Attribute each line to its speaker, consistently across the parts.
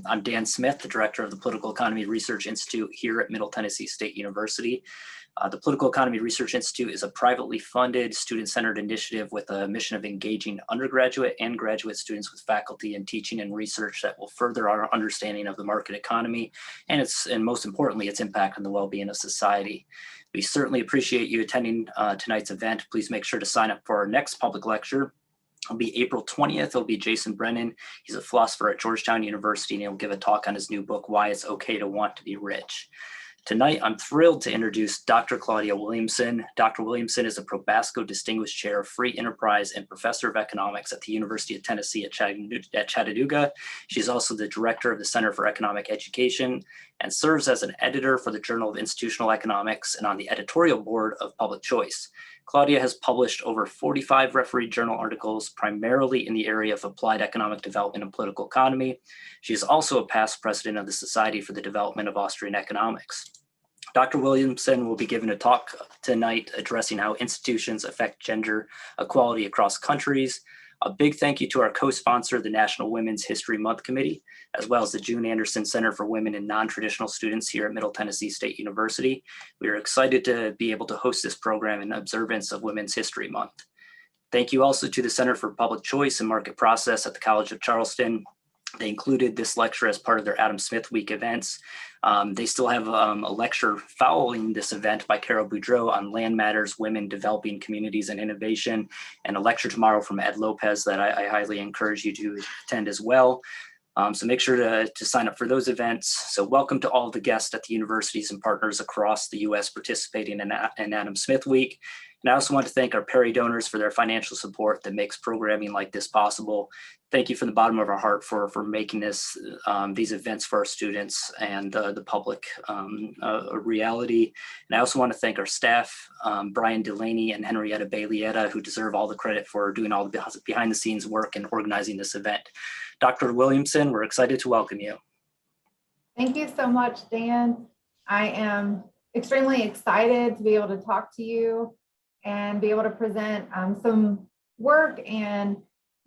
Speaker 1: I'm Dan Smith, the director of the Political Economy Research Institute here at Middle Tennessee State University. The Political Economy Research Institute is a privately funded, student-centered initiative with a mission of engaging undergraduate and graduate students with faculty in teaching and research that will further our understanding of the market economy and most importantly, its impact on the well-being of society. We certainly appreciate you attending tonight's event. Please make sure to sign up for our next public lecture. It'll be April 20th. It'll be Jason Brennan. He's a philosopher at Georgetown University, and he'll give a talk on his new book, Why It's Okay to Want to Be Rich. Tonight, I'm thrilled to introduce Dr. Claudia Williamson. Dr. Williamson is a Probasco Distinguished Chair of Free Enterprise and Professor of Economics at the University of Tennessee at Chattanooga. She's also the Director of the Center for Economic Education and serves as an editor for the Journal of Institutional Economics and on the editorial board of Public Choice. Claudia has published over 45 refereed journal articles, primarily in the area of applied economic development and political economy. She is also a past president of the Society for the Development of Austrian Economics. Dr. Williamson will be giving a talk tonight addressing how institutions affect gender equality across countries. A big thank you to our co-sponsor, the National Women's History Month Committee, as well as the June Anderson Center for Women and Non-Traditional Students here at Middle Tennessee State University. We are excited to be able to host this program in observance of Women's History Month. Thank you also to the Center for Public Choice and Market Process at the College of Charleston. They included this lecture as part of their Adam Smith Week events. They still have a lecture following this event by Carol Boudreau on land matters, women, developing communities, and innovation, and a lecture tomorrow from Ed Lopez that I highly encourage you to attend as well. So make sure to sign up for those events. So welcome to all the guests at the universities and partners across the US participating in Adam Smith Week. And I also want to thank our Perry donors for their financial support that makes programming like this possible. Thank you from the bottom of our heart for making these events for our students and the public a reality. And I also want to thank our staff, Brian Delaney and Henrietta Bailietta, who deserve all the credit for doing all the behind the scenes work and organizing this event. Dr. Williamson, we're excited to welcome you.
Speaker 2: Thank you so much, Dan. I am extremely excited to be able to talk to you and be able to present some work and,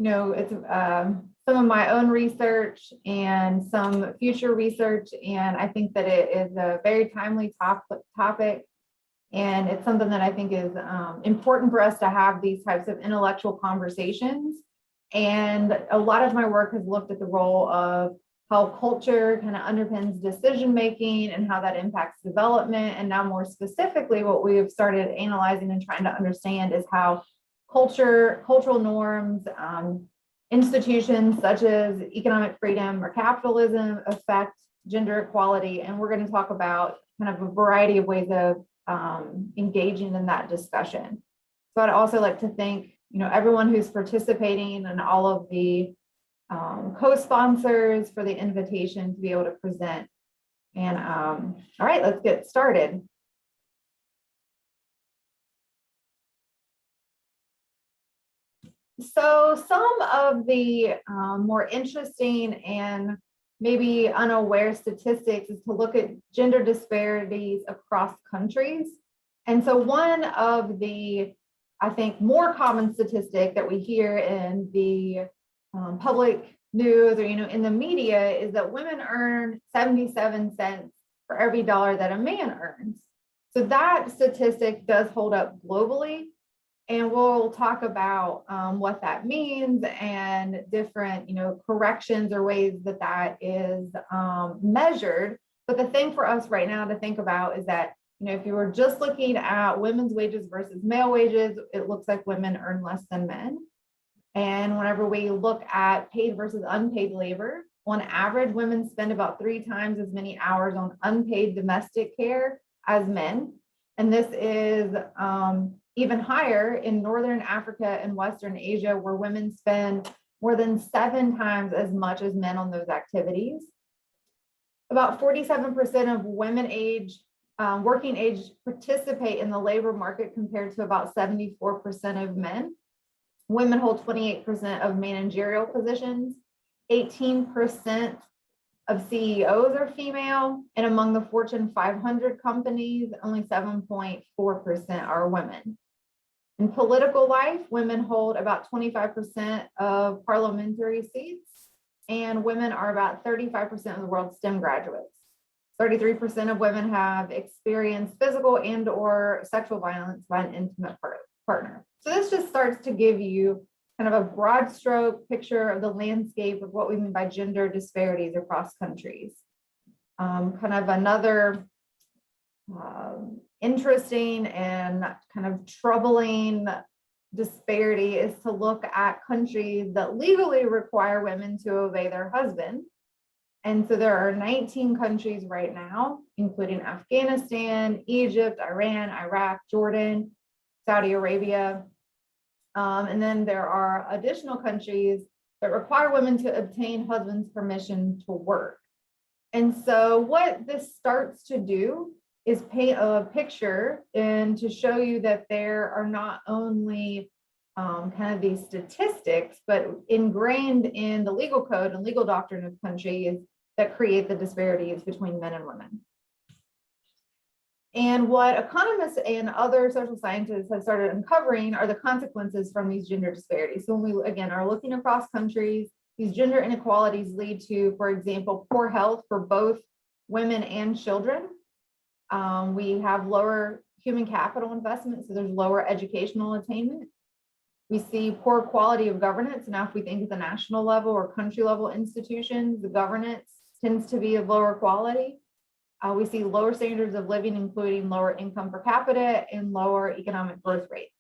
Speaker 2: it's some of my own research and some future research. And I think that it is a very timely topic. And it's something that I think is important for us to have these types of intellectual conversations. And a lot of my work has looked at the role of how culture kind of underpins decision-making and how that impacts development. And now more specifically, what we have started analyzing and trying to understand is how cultural norms, institutions such as economic freedom or capitalism affect gender equality. And we're going to talk about kind of a variety of ways of engaging in that discussion. So I'd also like to thank, everyone who's participating and all of the co-sponsors for the invitation to be able to present. And all right, let's get started. So some of the more interesting and maybe unaware statistics is to look at gender disparities across countries. And so one of the, I think, more common statistic that we hear in the public news or in the media is that women earn 77 cents for every dollar that a man earns. So that statistic does hold up globally, and we'll talk about what that means and different corrections or ways that that is measured. But the thing for us right now to think about is that if you were just looking at women's wages versus male wages, it looks like women earn less than men. And whenever we look at paid versus unpaid labor, on average, women spend about 3 times as many hours on unpaid domestic care as men. And this is even higher in Northern Africa and Western Asia, where women spend more than 7 times as much as men on those activities. About 47% of women working age participate in the labor market compared to about 74% of men. Women hold 28% of managerial positions, 18% of CEOs are female, and among the Fortune 500 companies, only 7.4% are women. In political life, women hold about 25% of parliamentary seats, and women are about 35% of the world's STEM graduates. 33% of women have experienced physical and or sexual violence by an intimate partner. So this just starts to give you kind of a broad stroke picture of the landscape of what we mean by gender disparities across countries. Kind of another interesting and kind of troubling disparity is to look at countries that legally require women to obey their husband. And so there are 19 countries right now, including Afghanistan, Egypt, Iran, Iraq, Jordan, Saudi Arabia. And then there are additional countries that require women to obtain husband's permission to work. And so what this starts to do is paint a picture and to show you that there are not only kind of these statistics, but ingrained in the legal code and legal doctrine of countries that create the disparities between men and women. And what economists and other social scientists have started uncovering are the consequences from these gender disparities. So when we, again, are looking across countries, these gender inequalities lead to, for example, poor health for both women and children. We have lower human capital investment, so there's lower educational attainment. We see poor quality of governance. Now, if we think at the national level or country level institutions, the governance tends to be of lower quality. We see lower standards of living, including lower income per capita and lower economic growth rates.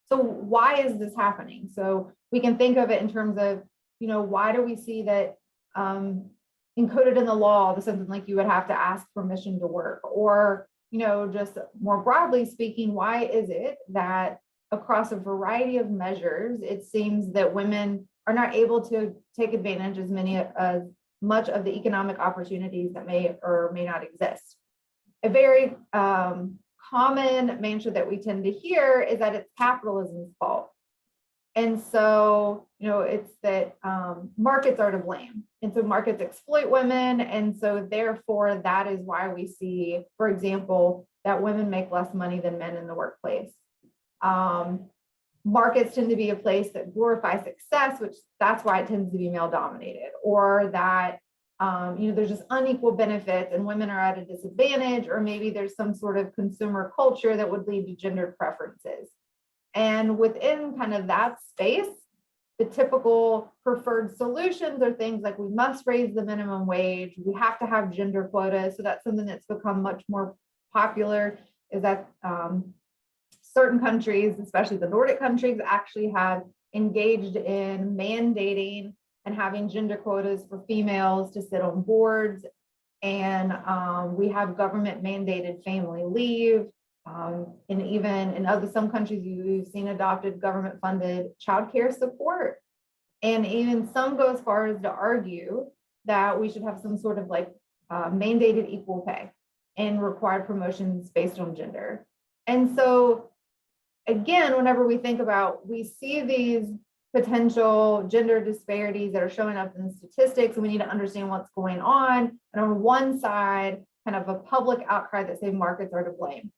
Speaker 2: So why is this happening? So we can think of it in terms of, why do we see that encoded in the law, something like you would have to ask permission to work? Or, just more broadly speaking, why is it that across a variety of measures, it seems that women are not able to take advantage as much of the economic opportunities that may or may not exist? A very common mantra that we tend to hear is that it's capitalism's fault. And so, it's that markets are to blame. And so markets exploit women. And so therefore, that is why we see, for example, that women make less money than men in the workplace. Markets tend to be a place that glorify success, which that's why it tends to be male dominated, or that there's just unequal benefits and women are at a disadvantage, or maybe there's some sort of consumer culture that would lead to gendered preferences. And within kind of that space, the typical preferred solutions are things like we must raise the minimum wage, we have to have gender quotas. So that's something that's become much more popular, is that certain countries, especially the Nordic countries, actually have engaged in mandating and having gender quotas for females to sit on boards. And we have government mandated family leave. And even in some countries, you've seen adopted government funded childcare support. And even some go as far as to argue that we should have some sort of mandated equal pay and required promotions based on gender. And so again, whenever we think about, we see these potential gender disparities that are showing up in statistics, and we need to understand what's going on. And on one side, kind of a public outcry that say markets are to blame.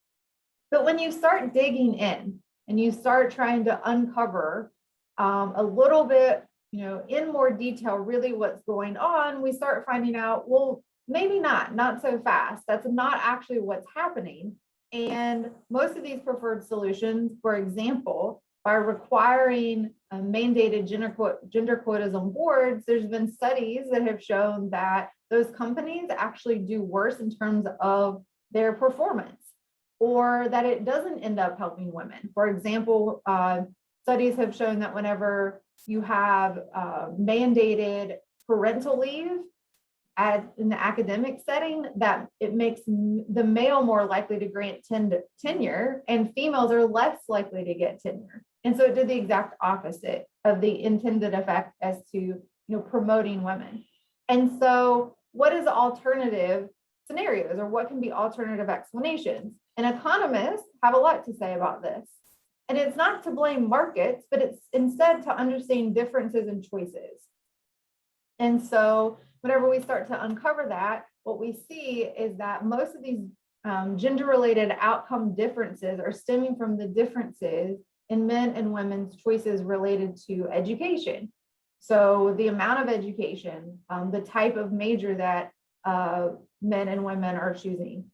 Speaker 2: But when you start digging in and you start trying to uncover a little bit, in more detail, really what's going on, we start finding out, well, maybe not so fast. That's not actually what's happening. And most of these preferred solutions, for example, by requiring mandated gender quotas on boards, there's been studies that have shown that those companies actually do worse in terms of their performance, or that it doesn't end up helping women. For example, studies have shown that whenever you have mandated parental leave in the academic setting, that it makes the male more likely to grant tenure, and females are less likely to get tenure. And so it did the exact opposite of the intended effect as to promoting women. And so what is alternative scenarios, or what can be alternative explanations? And economists have a lot to say about this. And it's not to blame markets, but it's instead to understand differences in choices. And so whenever we start to uncover that, what we see is that most of these gender-related outcome differences are stemming from the differences in men and women's choices related to education. So the amount of education, the type of major that men and women are choosing,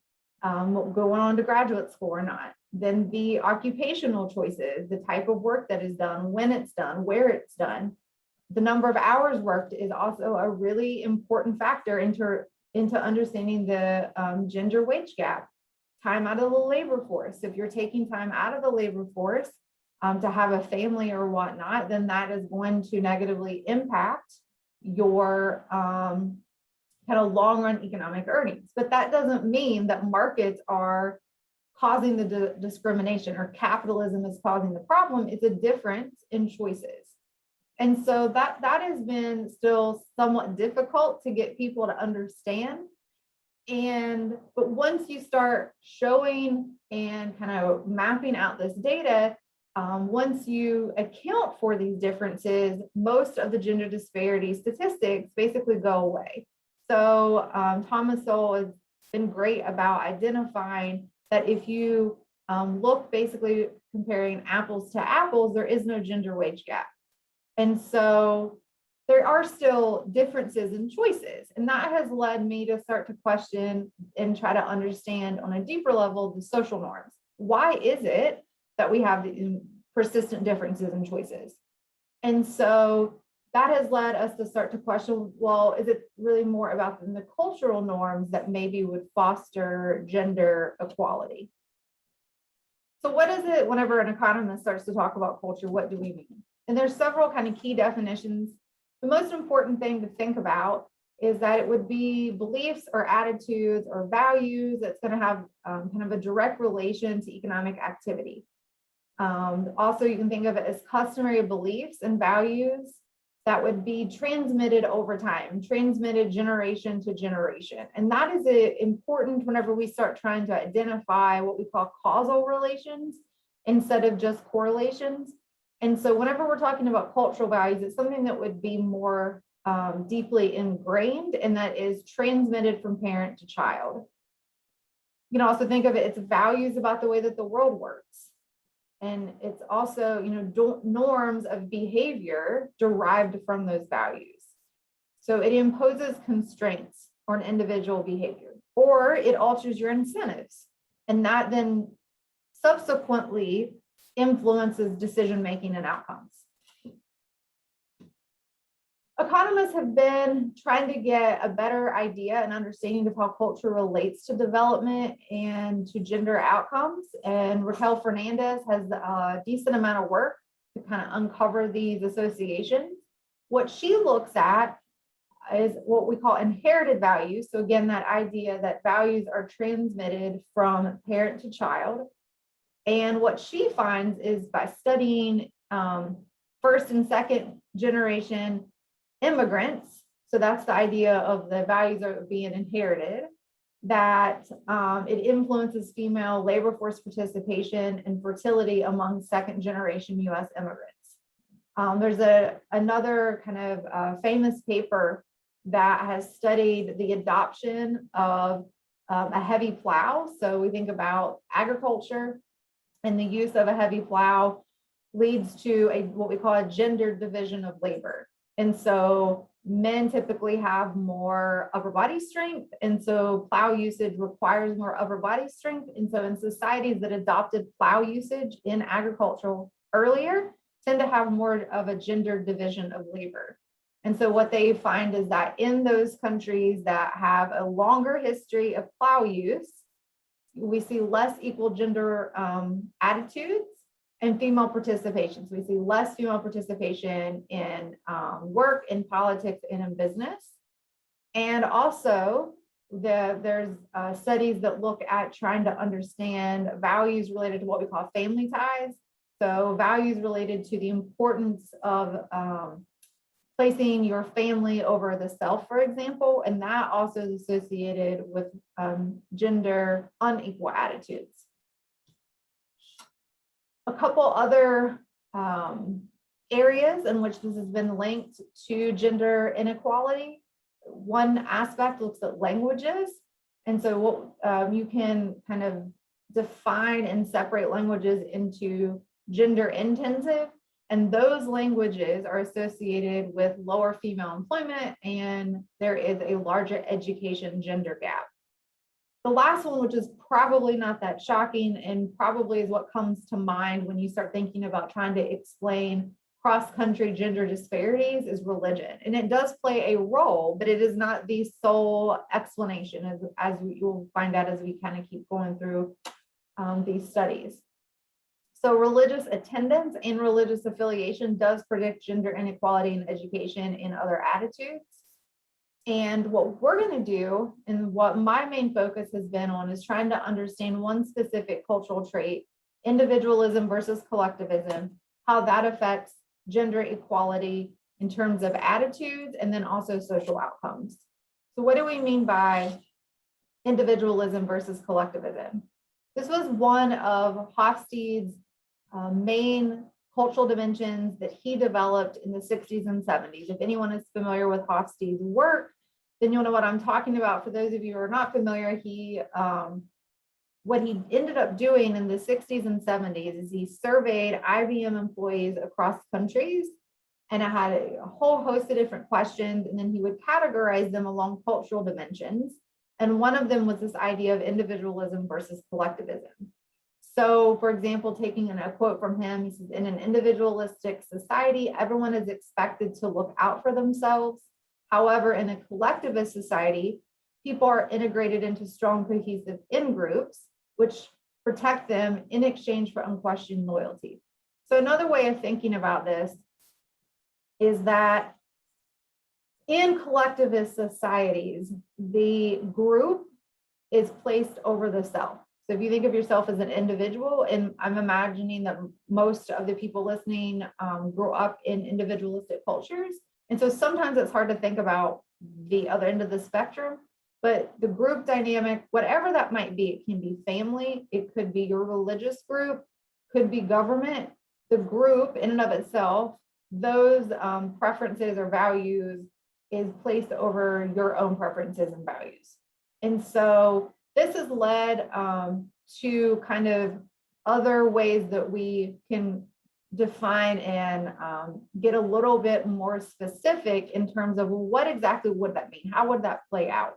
Speaker 2: going on to graduate school or not, then the occupational choices, the type of work that is done, when it's done, where it's done, the number of hours worked is also a really important factor into understanding the gender wage gap. Time out of the labor force. If you're taking time out of the labor force to have a family or whatnot, then that is going to negatively impact your kind of long run economic earnings. But that doesn't mean that markets are causing the discrimination or capitalism is causing the problem. It's a difference in choices. And so that has been still somewhat difficult to get people to understand. But once you start showing and kind of mapping out this data, once you account for these differences, most of the gender disparity statistics basically go away. So Thomas Sowell has been great about identifying that if you look basically comparing apples to apples, there is no gender wage gap. And so there are still differences in choices. And that has led me to start to question and try to understand on a deeper level the social norms. Why is it that we have the persistent differences in choices? And so that has led us to start to question, well, is it really more about the cultural norms that maybe would foster gender equality? So what is it whenever an economist starts to talk about culture, what do we mean? And there's several kind of key definitions. The most important thing to think about is that it would be beliefs or attitudes or values that's going to have kind of a direct relation to economic activity. Also, you can think of it as customary beliefs and values that would be transmitted over time, transmitted generation to generation. And that is important whenever we start trying to identify what we call causal relations instead of just correlations. And so whenever we're talking about cultural values, it's something that would be more deeply ingrained and that is transmitted from parent to child. You can also think of it, it's values about the way that the world works. And it's also, norms of behavior derived from those values. So it imposes constraints on individual behavior, or it alters your incentives. And that then subsequently influences decision-making and outcomes. Economists have been trying to get a better idea and understanding of how culture relates to development and to gender outcomes. And Raquel Fernandez has a decent amount of work to kind of uncover these associations. What she looks at is what we call inherited values. So again, that idea that values are transmitted from parent to child. And what she finds is by studying first and second generation immigrants, so that's the idea of the values are being inherited, that it influences female labor force participation and fertility among second generation US immigrants. There's another kind of famous paper that has studied the adoption of a heavy plow. So we think about agriculture, and the use of a heavy plow leads to what we call a gender division of labor. And so men typically have more upper body strength. And so plow usage requires more upper body strength. And so in societies that adopted plow usage in agriculture earlier, tend to have more of a gender division of labor. And so what they find is that in those countries that have a longer history of plow use, we see less equal gender attitudes and female participation. So we see less female participation in work, in politics, and in business. And also there's studies that look at trying to understand values related to what we call family ties. So values related to the importance of placing your family over the self, for example, and that also is associated with gender unequal attitudes. A couple other areas in which this has been linked to gender inequality. One aspect looks at languages. And so what you can kind of define and separate languages into gender intensive And those languages are associated with lower female employment, and there is a larger education gender gap. The last one, which is probably not that shocking and probably is what comes to mind when you start thinking about trying to explain cross-country gender disparities, is religion. And it does play a role, but it is not the sole explanation, as you'll find out as we kind of keep going through these studies. So religious attendance and religious affiliation does predict gender inequality in education and other attitudes. And what we're going to do, and what my main focus has been on, is trying to understand one specific cultural trait, individualism versus collectivism, how that affects gender equality in terms of attitudes and then also social outcomes. So what do we mean by individualism versus collectivism? This was one of Hofstede's main cultural dimensions that he developed in the 60s and 70s. If anyone is familiar with Hofstede's work, then you'll know what I'm talking about. For those of you who are not familiar, what he ended up doing in the 60s and 70s is he surveyed IBM employees across countries, and it had a whole host of different questions, and then he would categorize them along cultural dimensions. And one of them was this idea of individualism versus collectivism. So, for example, taking a quote from him, he says, in an individualistic society, everyone is expected to look out for themselves. However, in a collectivist society, people are integrated into strong, cohesive in-groups, which protect them in exchange for unquestioned loyalty. So another way of thinking about this is that in collectivist societies, the group is placed over the self. So if you think of yourself as an individual, and I'm imagining that most of the people listening grew up in individualistic cultures. And so sometimes it's hard to think about the other end of the spectrum, but the group dynamic, whatever that might be, it can be family, it could be your religious group, could be government. The group in and of itself, those preferences or values is placed over your own preferences and values. And so this has led to kind of other ways that we can define and get a little bit more specific in terms of what exactly would that mean? How would that play out?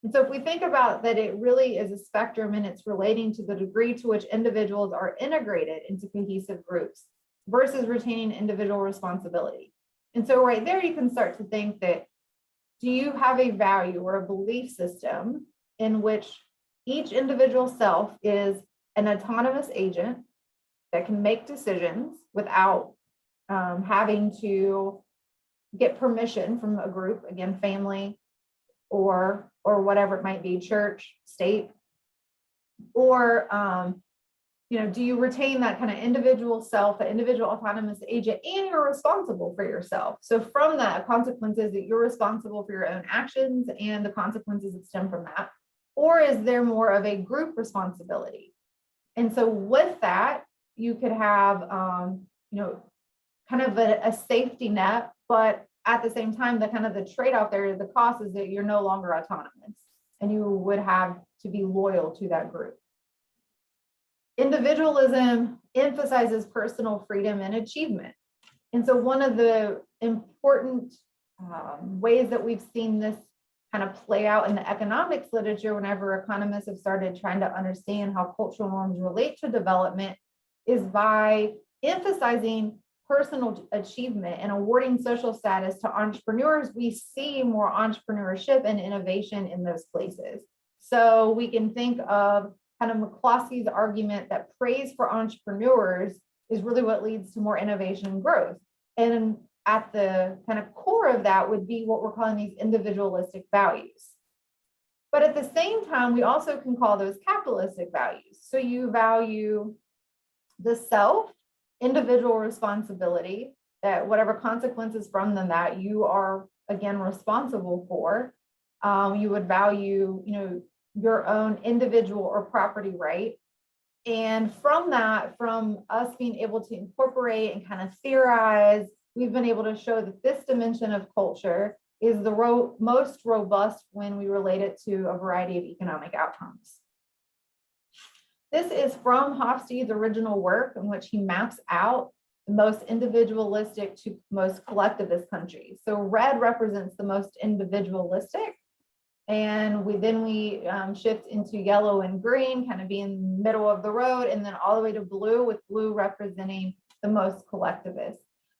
Speaker 2: And so if we think about that, it really is a spectrum, and it's relating to the degree to which individuals are integrated into cohesive groups versus retaining individual responsibility. And so right there, you can start to think that, do you have a value or a belief system in which each individual self is an autonomous agent that can make decisions without having to get permission from a group, again, family, or whatever it might be, church, state, or do you retain that kind of individual self, the individual autonomous agent, and you're responsible for yourself? So from that, consequences that you're responsible for your own actions and the consequences that stem from that. Or is there more of a group responsibility? And so with that, you could have, kind of a safety net, but at the same time, the trade-off there, the cost is that you're no longer autonomous and you would have to be loyal to that group. Individualism emphasizes personal freedom and achievement. And so one of the important ways that we've seen this kind of play out in the economics literature, whenever economists have started trying to understand how cultural norms relate to development, is by emphasizing personal achievement and awarding social status to entrepreneurs. We see more entrepreneurship and innovation in those places. So we can think of kind of McCloskey's argument that praise for entrepreneurs is really what leads to more innovation and growth. And at the kind of core of that would be what we're calling these individualistic values. But at the same time, we also can call those capitalistic values. So you value the self, individual responsibility, that whatever consequences from them that you are, again, responsible for. You would value, your own individual or property right. And from that, from us being able to incorporate and kind of theorize, we've been able to show that this dimension of culture is the most robust when we relate it to a variety of economic outcomes. This is from Hofstede's original work, in which he maps out the most individualistic to most collectivist countries. So red represents the most individualistic. And we shift into yellow and green, kind of being middle of the road, and then all the way to blue, with blue representing the most collectivist.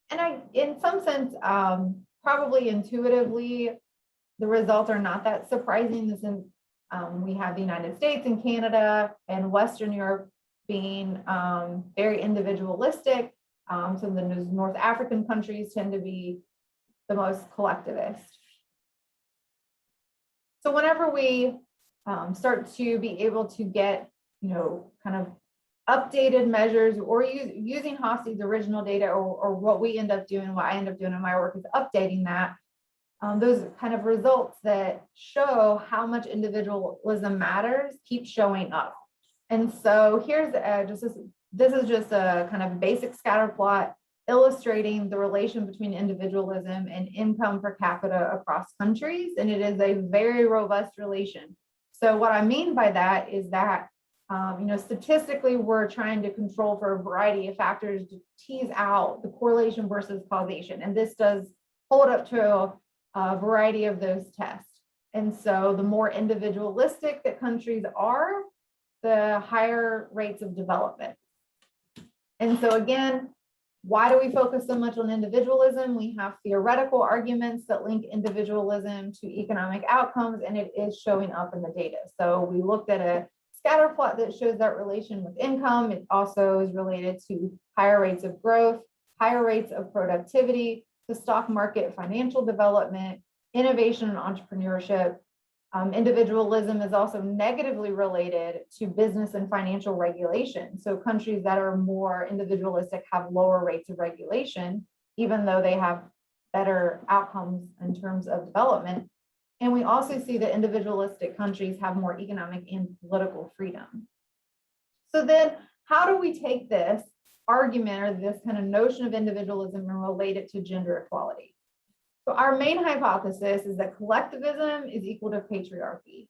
Speaker 2: And in some sense, probably intuitively, the results are not that surprising. We have the United States and Canada and Western Europe being very individualistic. Some of the North African countries tend to be the most collectivist. So whenever we start to be able to get, kind of updated measures, or using Hosse's original data, or what we end up doing, what I end up doing in my work is updating that, those kind of results that show how much individualism matters keep showing up. And so here's this is just a kind of basic scatter plot illustrating the relation between individualism and income per capita across countries. And it is a very robust relation. So what I mean by that is that, statistically, we're trying to control for a variety of factors to tease out the correlation versus causation. And this does hold up to a variety of those tests. And so the more individualistic that countries are, the higher rates of development. And so again, why do we focus so much on individualism? We have theoretical arguments that link individualism to economic outcomes, and it is showing up in the data. So we looked at a scatter plot that shows that relation with income. It also is related to higher rates of growth, higher rates of productivity, the stock market, financial development, innovation and entrepreneurship. Individualism is also negatively related to business and financial regulation. So countries that are more individualistic have lower rates of regulation, even though they have better outcomes in terms of development. And we also see that individualistic countries have more economic and political freedom. So then how do we take this argument, or this kind of notion of individualism, and relate it to gender equality? So our main hypothesis is that collectivism is equal to patriarchy.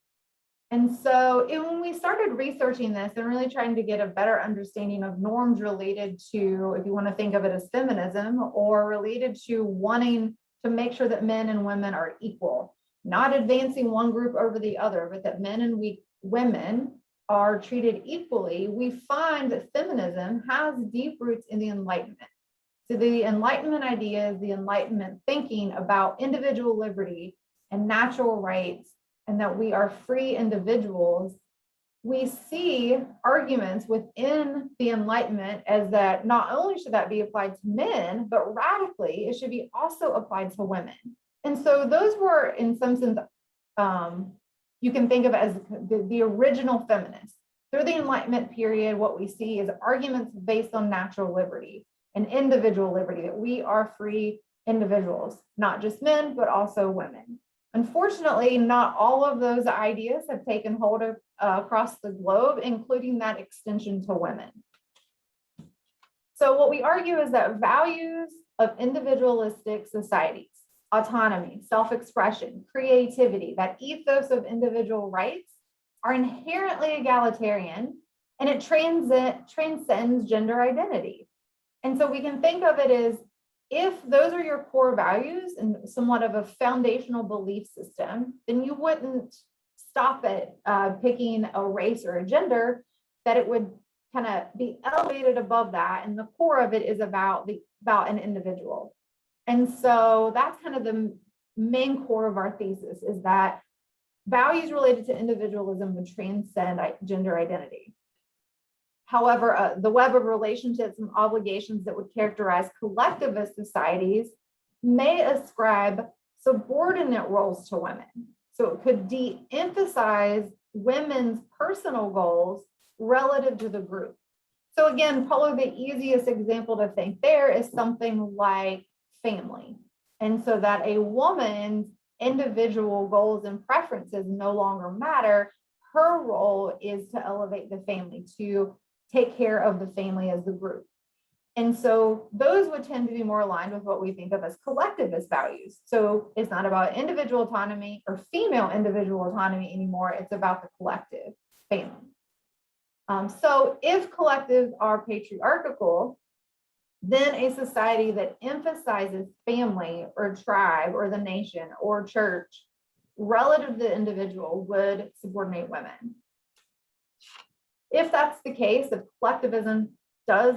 Speaker 2: And so when we started researching this and really trying to get a better understanding of norms related to, if you want to think of it as feminism, or related to wanting to make sure that men and women are equal, not advancing one group over the other, but that men and women are treated equally, we find that feminism has deep roots in the Enlightenment. So the Enlightenment ideas, the Enlightenment thinking about individual liberty and natural rights, and that we are free individuals, we see arguments within the Enlightenment as that not only should that be applied to men, but radically, it should be also applied to women. And so those were, in some sense, you can think of it as the original feminists. Through the Enlightenment period, what we see is arguments based on natural liberty and individual liberty, that we are free individuals, not just men, but also women. Unfortunately, not all of those ideas have taken hold of across the globe, including that extension to women. So what we argue is that values of individualistic societies, autonomy, self-expression, creativity, that ethos of individual rights are inherently egalitarian, and it transcends gender identity. And so we can think of it as, if those are your core values and somewhat of a foundational belief system, then you wouldn't stop at picking a race or a gender, that it would kind of be elevated above that. And the core of it is about an individual. And so that's kind of the main core of our thesis, is that values related to individualism would transcend gender identity. However, the web of relationships and obligations that would characterize collectivist societies may ascribe subordinate roles to women. So it could de-emphasize women's personal goals relative to the group. So again, probably the easiest example to think there is something like family. And so that a woman's individual goals and preferences no longer matter. Her role is to elevate the family, to take care of the family as the group. And so those would tend to be more aligned with what we think of as collectivist values. So it's not about individual autonomy or female individual autonomy anymore. It's about the collective family. So if collectives are patriarchal, then a society that emphasizes family or tribe or the nation or church relative to the individual would subordinate women. If that's the case, if collectivism does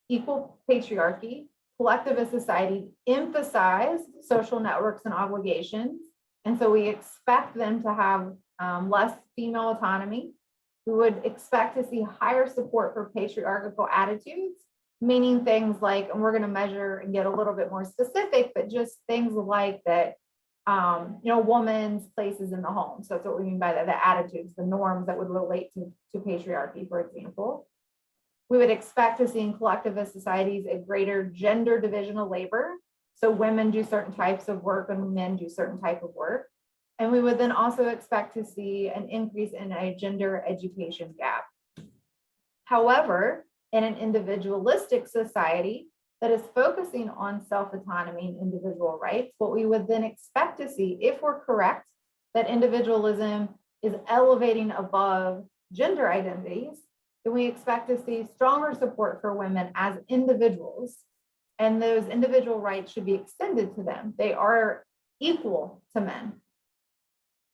Speaker 2: equal patriarchy, collectivist societies emphasize social networks and obligations, and so we expect them to have less female autonomy. We would expect to see higher support for patriarchal attitudes, meaning things like, and we're going to measure and get a little bit more specific, but just things like that, woman's places in the home. So that's what we mean by the attitudes, the norms that would relate to patriarchy, for example. We would expect to see in collectivist societies a greater gender division of labor. So women do certain types of work and men do certain type of work. And we would then also expect to see an increase in a gender education gap. However, in an individualistic society that is focusing on self-autonomy and individual rights, what we would then expect to see, if we're correct, that individualism is elevating above gender identities, then we expect to see stronger support for women as individuals, and those individual rights should be extended to them. They are equal to men.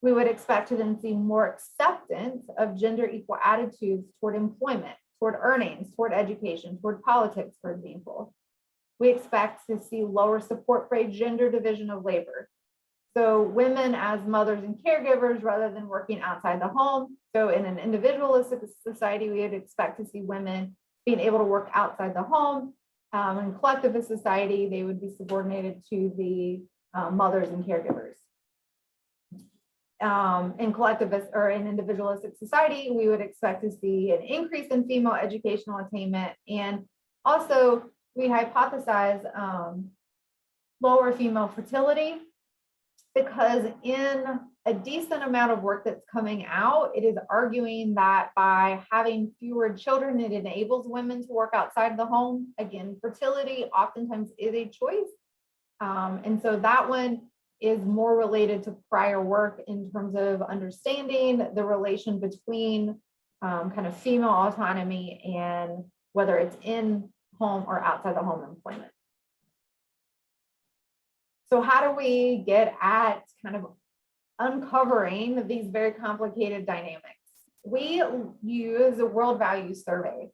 Speaker 2: We would expect to then see more acceptance of gender equal attitudes toward employment, toward earnings, toward education, toward politics, for example. We expect to see lower support for a gender division of labor. So women as mothers and caregivers rather than working outside the home. So in an individualistic society, we would expect to see women being able to work outside the home. In collectivist society, they would be subordinated to the mothers and caregivers. In collectivist or in individualistic society, we would expect to see an increase in female educational attainment, and also we hypothesize lower female fertility, because in a decent amount of work that's coming out, it is arguing that by having fewer children, it enables women to work outside the home. Again, fertility oftentimes is a choice. And so that one is more related to prior work in terms of understanding the relation between kind of female autonomy and whether it's in home or outside the home employment. So how do we get at kind of uncovering these very complicated dynamics? We use a World Values Survey.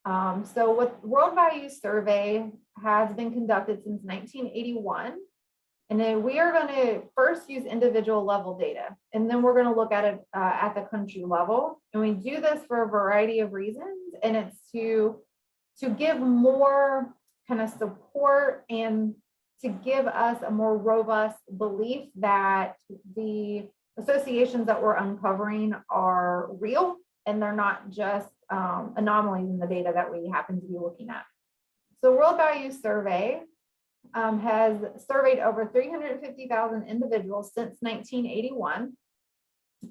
Speaker 2: So what World Values Survey has been conducted since 1981. And then we are going to first use individual level data, and then we're going to look at it at the country level. And we do this for a variety of reasons, and it's to give more kind of support and to give us a more robust belief that the associations that we're uncovering are real and they're not just anomalies in the data that we happen to be looking at. So World Values Survey has surveyed over 350,000 individuals since 1981,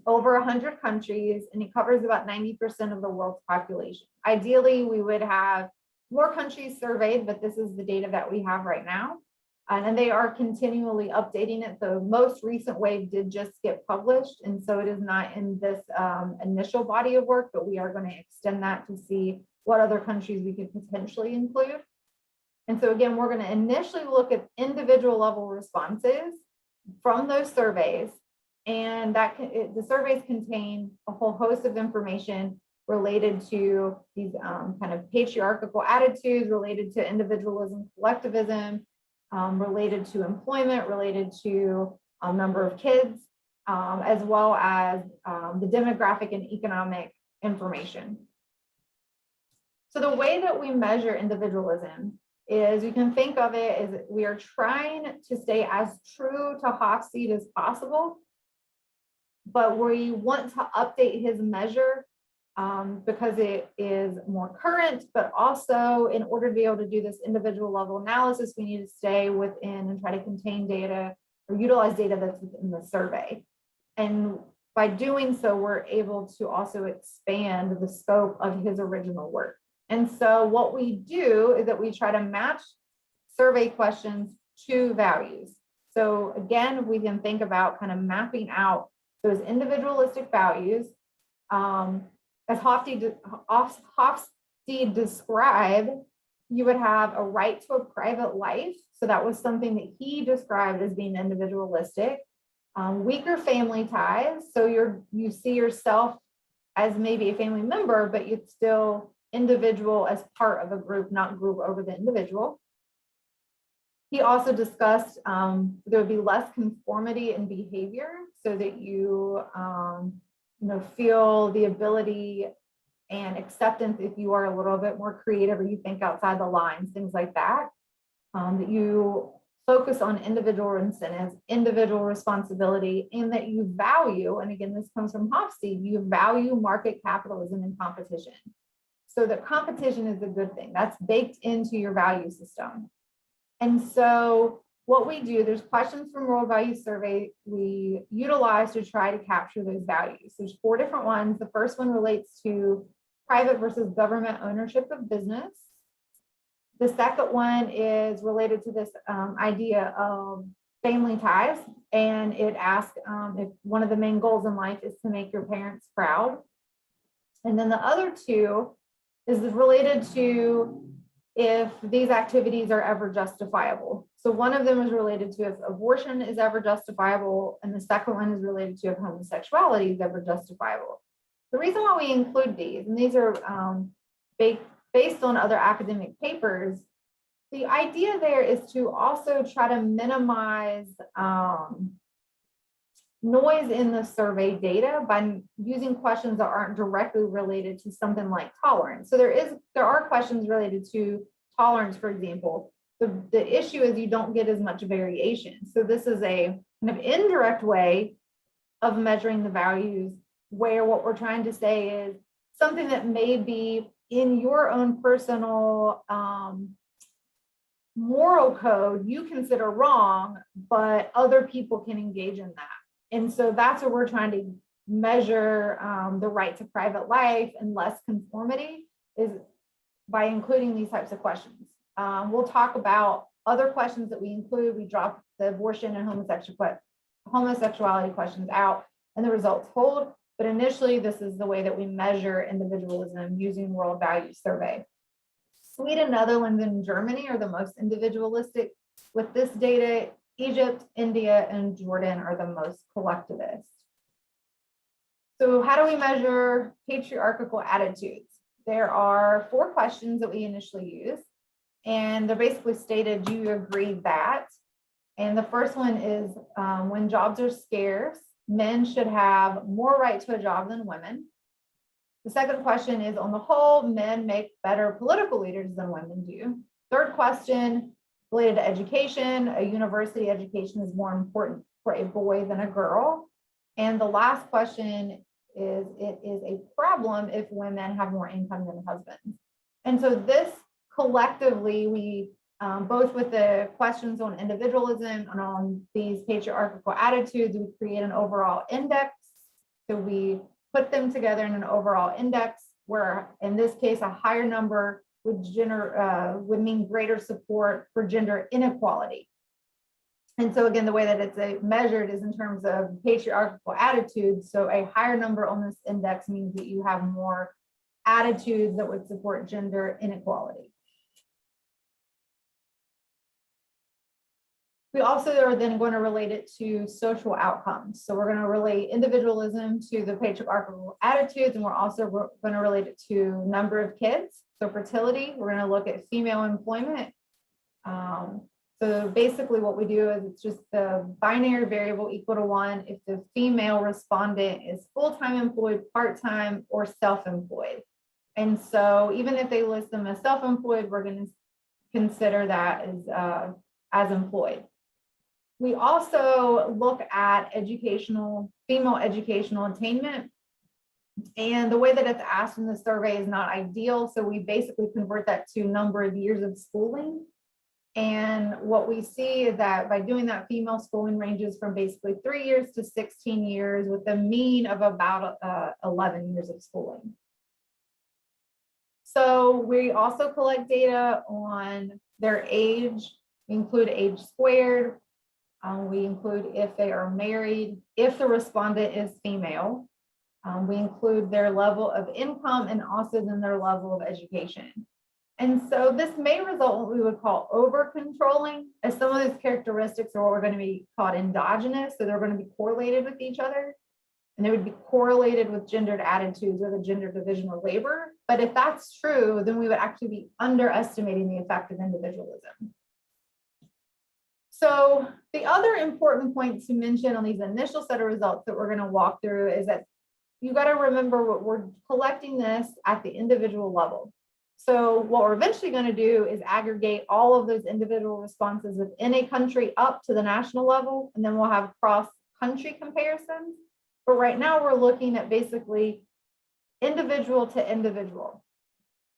Speaker 2: over 100 countries, and it covers about 90% of the world's population. Ideally, we would have more countries surveyed, but this is the data that we have right now. And they are continually updating it. The most recent wave did just get published, and so it is not in this initial body of work, but we are going to extend that to see what other countries we could potentially include. And so again, we're going to initially look at individual level responses from those surveys, and the surveys contain a whole host of information related to these kind of patriarchal attitudes, related to individualism, collectivism, related to employment, related to number of kids, as well as the demographic and economic information. So the way that we measure individualism is, you can think of it as we are trying to stay as true to Hofstede as possible, but we want to update his measure because it is more current, but also in order to be able to do this individual level analysis, we need to stay within and try to contain data or utilize data that's within the survey. And by doing so, we're able to also expand the scope of his original work. And so what we do is that we try to match survey questions to values. So again, we can think about kind of mapping out those individualistic values. As Hofstede described, You would have a right to a private life. So that was something that he described as being individualistic. Weaker family ties. So you see yourself as maybe a family member, but it's still individual as part of a group, not group over the individual. He also discussed there would be less conformity in behavior so that you feel the ability and acceptance if you are a little bit more creative or you think outside the lines, things like that. That you focus on individual incentives, individual responsibility, and that you value, and again, this comes from Hofstede, you value market capitalism and competition. So the competition is a good thing. That's baked into your value system. And so what we do, there's questions from World Value Survey we utilize to try to capture those values. There's 4 different ones. The first one relates to private versus government ownership of business. The second one is related to this idea of family ties. And it asks if one of the main goals in life is to make your parents proud. And then the other 2 is related to if these activities are ever justifiable. So one of them is related to if abortion is ever justifiable, and the second one is related to if homosexuality is ever justifiable. The reason why we include these, and these are based on other academic papers, the idea there is to also try to minimize noise in the survey data by using questions that aren't directly related to something like tolerance. So there are questions related to tolerance, for example. The issue is you don't get as much variation. So this is a kind of indirect way of measuring the values, where what we're trying to say is something that may be in your own personal moral code you consider wrong, but other people can engage in that. And so that's what we're trying to measure the right to private life and less conformity is by including these types of questions. We'll talk about other questions that we include. We drop the abortion and homosexuality questions out and the results hold. But initially, this is the way that we measure individualism using World Values Survey. Sweden, Netherlands, and Germany are the most individualistic with this data. Egypt, India, and Jordan are the most collectivist. So how do we measure patriarchal attitudes? There are 4 questions that we initially use, and they're basically stated, do you agree that? And the first one is when jobs are scarce, men should have more right to a job than women. The second question is, on the whole, men make better political leaders than women do. Third question, related to education, a university education is more important for a boy than a girl. And the last question is, it is a problem if women have more income than husbands. And so this collectively, we both with the questions on individualism and on these patriarchal attitudes, we create an overall index. So we put them together in an overall index where, in this case, a higher number would mean greater support for gender inequality. And so again, the way that it's measured is in terms of patriarchal attitudes. So a higher number on this index means that you have more attitudes that would support gender inequality. We also are then going to relate it to social outcomes. So we're going to relate individualism to the patriarchal attitudes, and we're also going to relate it to number of kids. So fertility, we're going to look at female employment. So basically what we do is it's just the binary variable equal to 1 if the female respondent is full-time employed, part-time, or self-employed. And so even if they list them as self-employed, we're going to consider that as employed. We also look at female educational attainment. And the way that it's asked in the survey is not ideal. So we basically convert that to number of years of schooling. And what we see is that by doing that, female schooling ranges from basically 3 years to 16 years with a mean of about 11 years of schooling. So we also collect data on their age. We include age squared. We include if they are married, if the respondent is female. We include their level of income and also then their level of education. And so this may result in what we would call over-controlling, as some of these characteristics are what we're going to be called endogenous, so they're going to be correlated with each other, and they would be correlated with gendered attitudes or the gender division of labor. But if that's true, then we would actually be underestimating the effect of individualism. So the other important point to mention on these initial set of results that we're going to walk through is that you got to remember what we're collecting this at the individual level. So what we're eventually going to do is aggregate all of those individual responses within a country up to the national level, and then we'll have cross-country comparisons. But right now we're looking at basically individual to individual.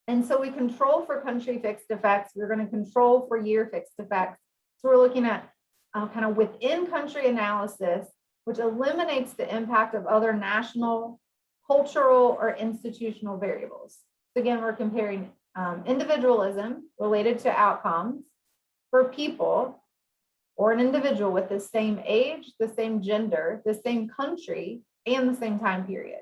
Speaker 2: And so we control for country fixed effects. We're going to control for year fixed effects. So we're looking at kind of within country analysis, which eliminates the impact of other national, cultural, or institutional variables. So again, we're comparing individualism related to outcomes for people or an individual with the same age, the same gender, the same country, and the same time period.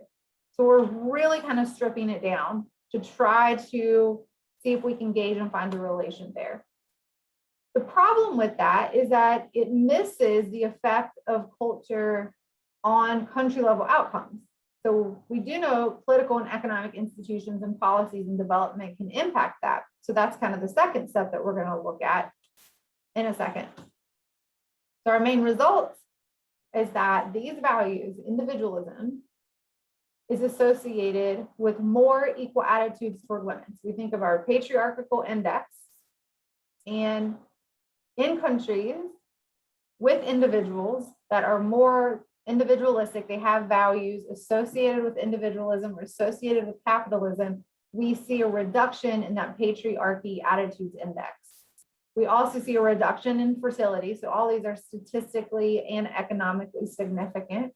Speaker 2: So we're really kind of stripping it down to try to see if we can gauge and find a relation there. The problem with that is that it misses the effect of culture on country level outcomes. So we do know political and economic institutions and policies and development can impact that. So that's kind of the second step that we're going to look at in a second. So our main results is that these values, individualism, is associated with more equal attitudes toward women. So we think of our patriarchal index, and in countries with individuals that are more individualistic, they have values associated with individualism or associated with capitalism, we see a reduction in that patriarchy attitudes index. We also see a reduction in fertility. So all these are statistically and economically significant.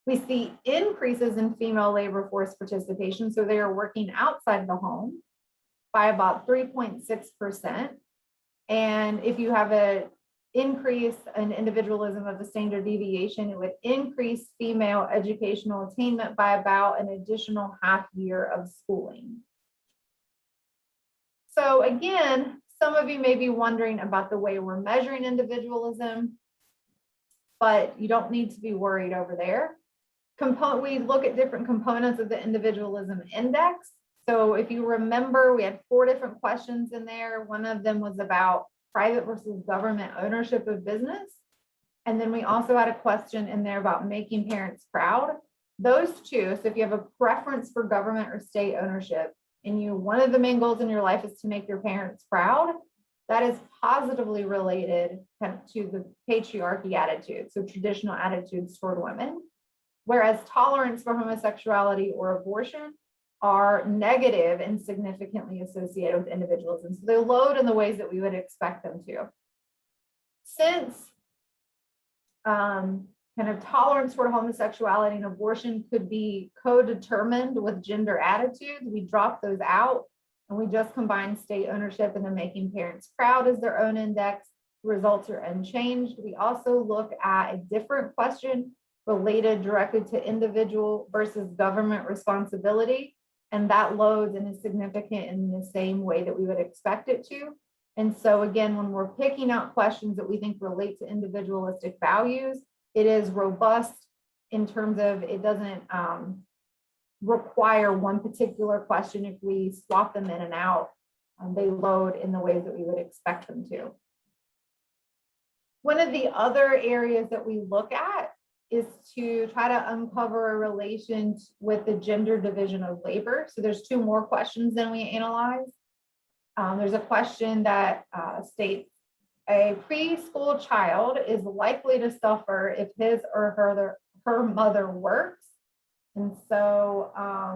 Speaker 2: We see increases in female labor force participation. So they are working outside the home by about 3.6%. And if you have an increase in individualism of the standard deviation, it would increase female educational attainment by about an additional half year of schooling. So again, some of you may be wondering about the way we're measuring individualism, but you don't need to be worried over there. We look at different components of the individualism index. So if you remember, we had 4 different questions in there. One of them was about private versus government ownership of business. And then we also had a question in there about making parents proud. Those two, so if you have a preference for government or state ownership, and one of the main goals in your life is to make your parents proud, that is positively related kind of to the patriarchy attitude, so traditional attitudes toward women. Whereas tolerance for homosexuality or abortion are negative and significantly associated with individualism. So they load in the ways that we would expect them to. Since kind of tolerance toward homosexuality and abortion could be co-determined with gender attitudes, we drop those out and we just combine state ownership and then making parents proud as their own index. Results are unchanged. We also look at a different question related directly to individual versus government responsibility. And that loads and is significant in the same way that we would expect it to. And so again, when we're picking out questions that we think relate to individualistic values, it is robust in terms of it doesn't require one particular question. If we swap them in and out, they load in the ways that we would expect them to. One of the other areas that we look at is to try to uncover a relation with the gender division of labor. So there's 2 more questions than we analyze. There's a question that states, a preschool child is likely to suffer if his or her mother works. And so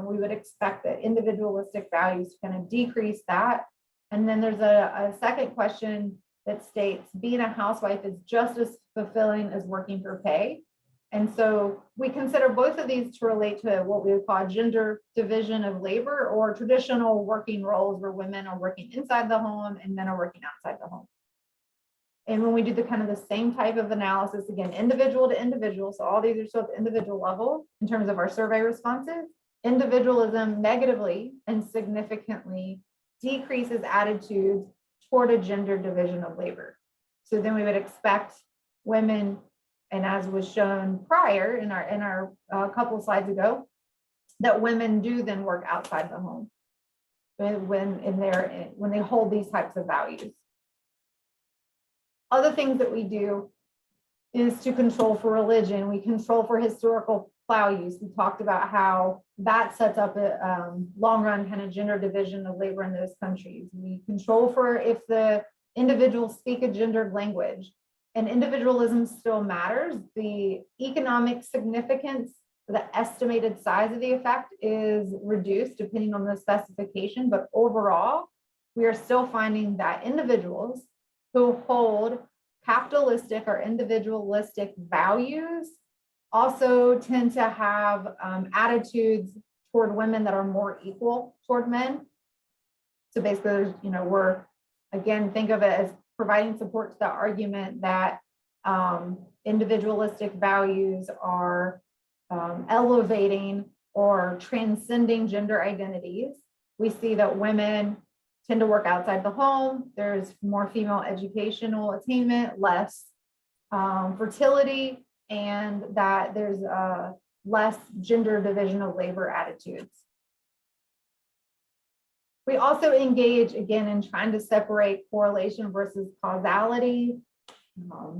Speaker 2: we would expect that individualistic values to kind of decrease that. And then there's a second question that states being a housewife is just as fulfilling as working for pay. And so we consider both of these to relate to what we would call gender division of labor or traditional working roles where women are working inside the home and men are working outside the home. And when we do the kind of the same type of analysis, again, individual to individual, so all these are still at the individual level in terms of our survey responses, individualism negatively and significantly decreases attitudes toward a gender division of labor. So then we would expect women, and as was shown prior in our couple slides ago, that women do then work outside the home when they hold these types of values. Other things that we do is to control for religion. We control for historical values. We talked about how that sets up a long run kind of gender division of labor in those countries. We control for if the individuals speak a gendered language, and individualism still matters. The economic significance, the estimated size of the effect is reduced depending on the specification, but overall, we are still finding that individuals who hold capitalistic or individualistic values also tend to have attitudes toward women that are more equal toward men. So basically, we're, again, think of it as providing support to the argument that individualistic values are elevating or transcending gender identities. We see that women tend to work outside the home. There's more female educational attainment, less fertility, and that there's less gender division of labor attitudes. We also engage, again, in trying to separate correlation versus causality,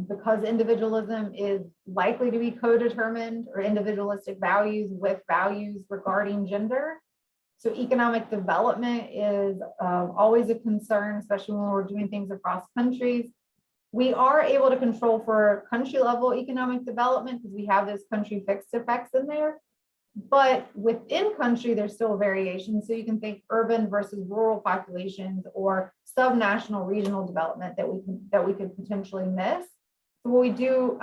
Speaker 2: because individualism is likely to be co-determined, or individualistic values with values regarding gender. So economic development is always a concern, especially when we're doing things across countries. We are able to control for country level economic development because we have those country fixed effects in there. But within country, there's still variation. So you can think urban versus rural populations or subnational regional development that we could potentially miss. So we do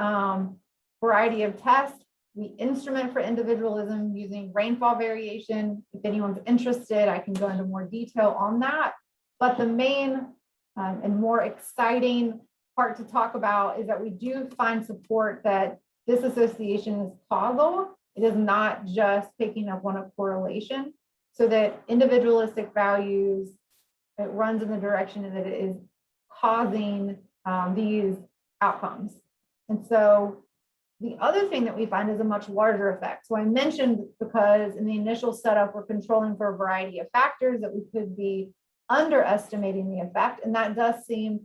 Speaker 2: variety of tests. We instrument for individualism using rainfall variation. If anyone's interested, I can go into more detail on that. But the main and more exciting part to talk about is that we do find support that this association is causal. It is not just picking up on a correlation, so that individualistic values, it runs in the direction that it is causing these outcomes. And so the other thing that we find is a much larger effect. So I mentioned, because in the initial setup, we're controlling for a variety of factors, that we could be underestimating the effect. And that does seem,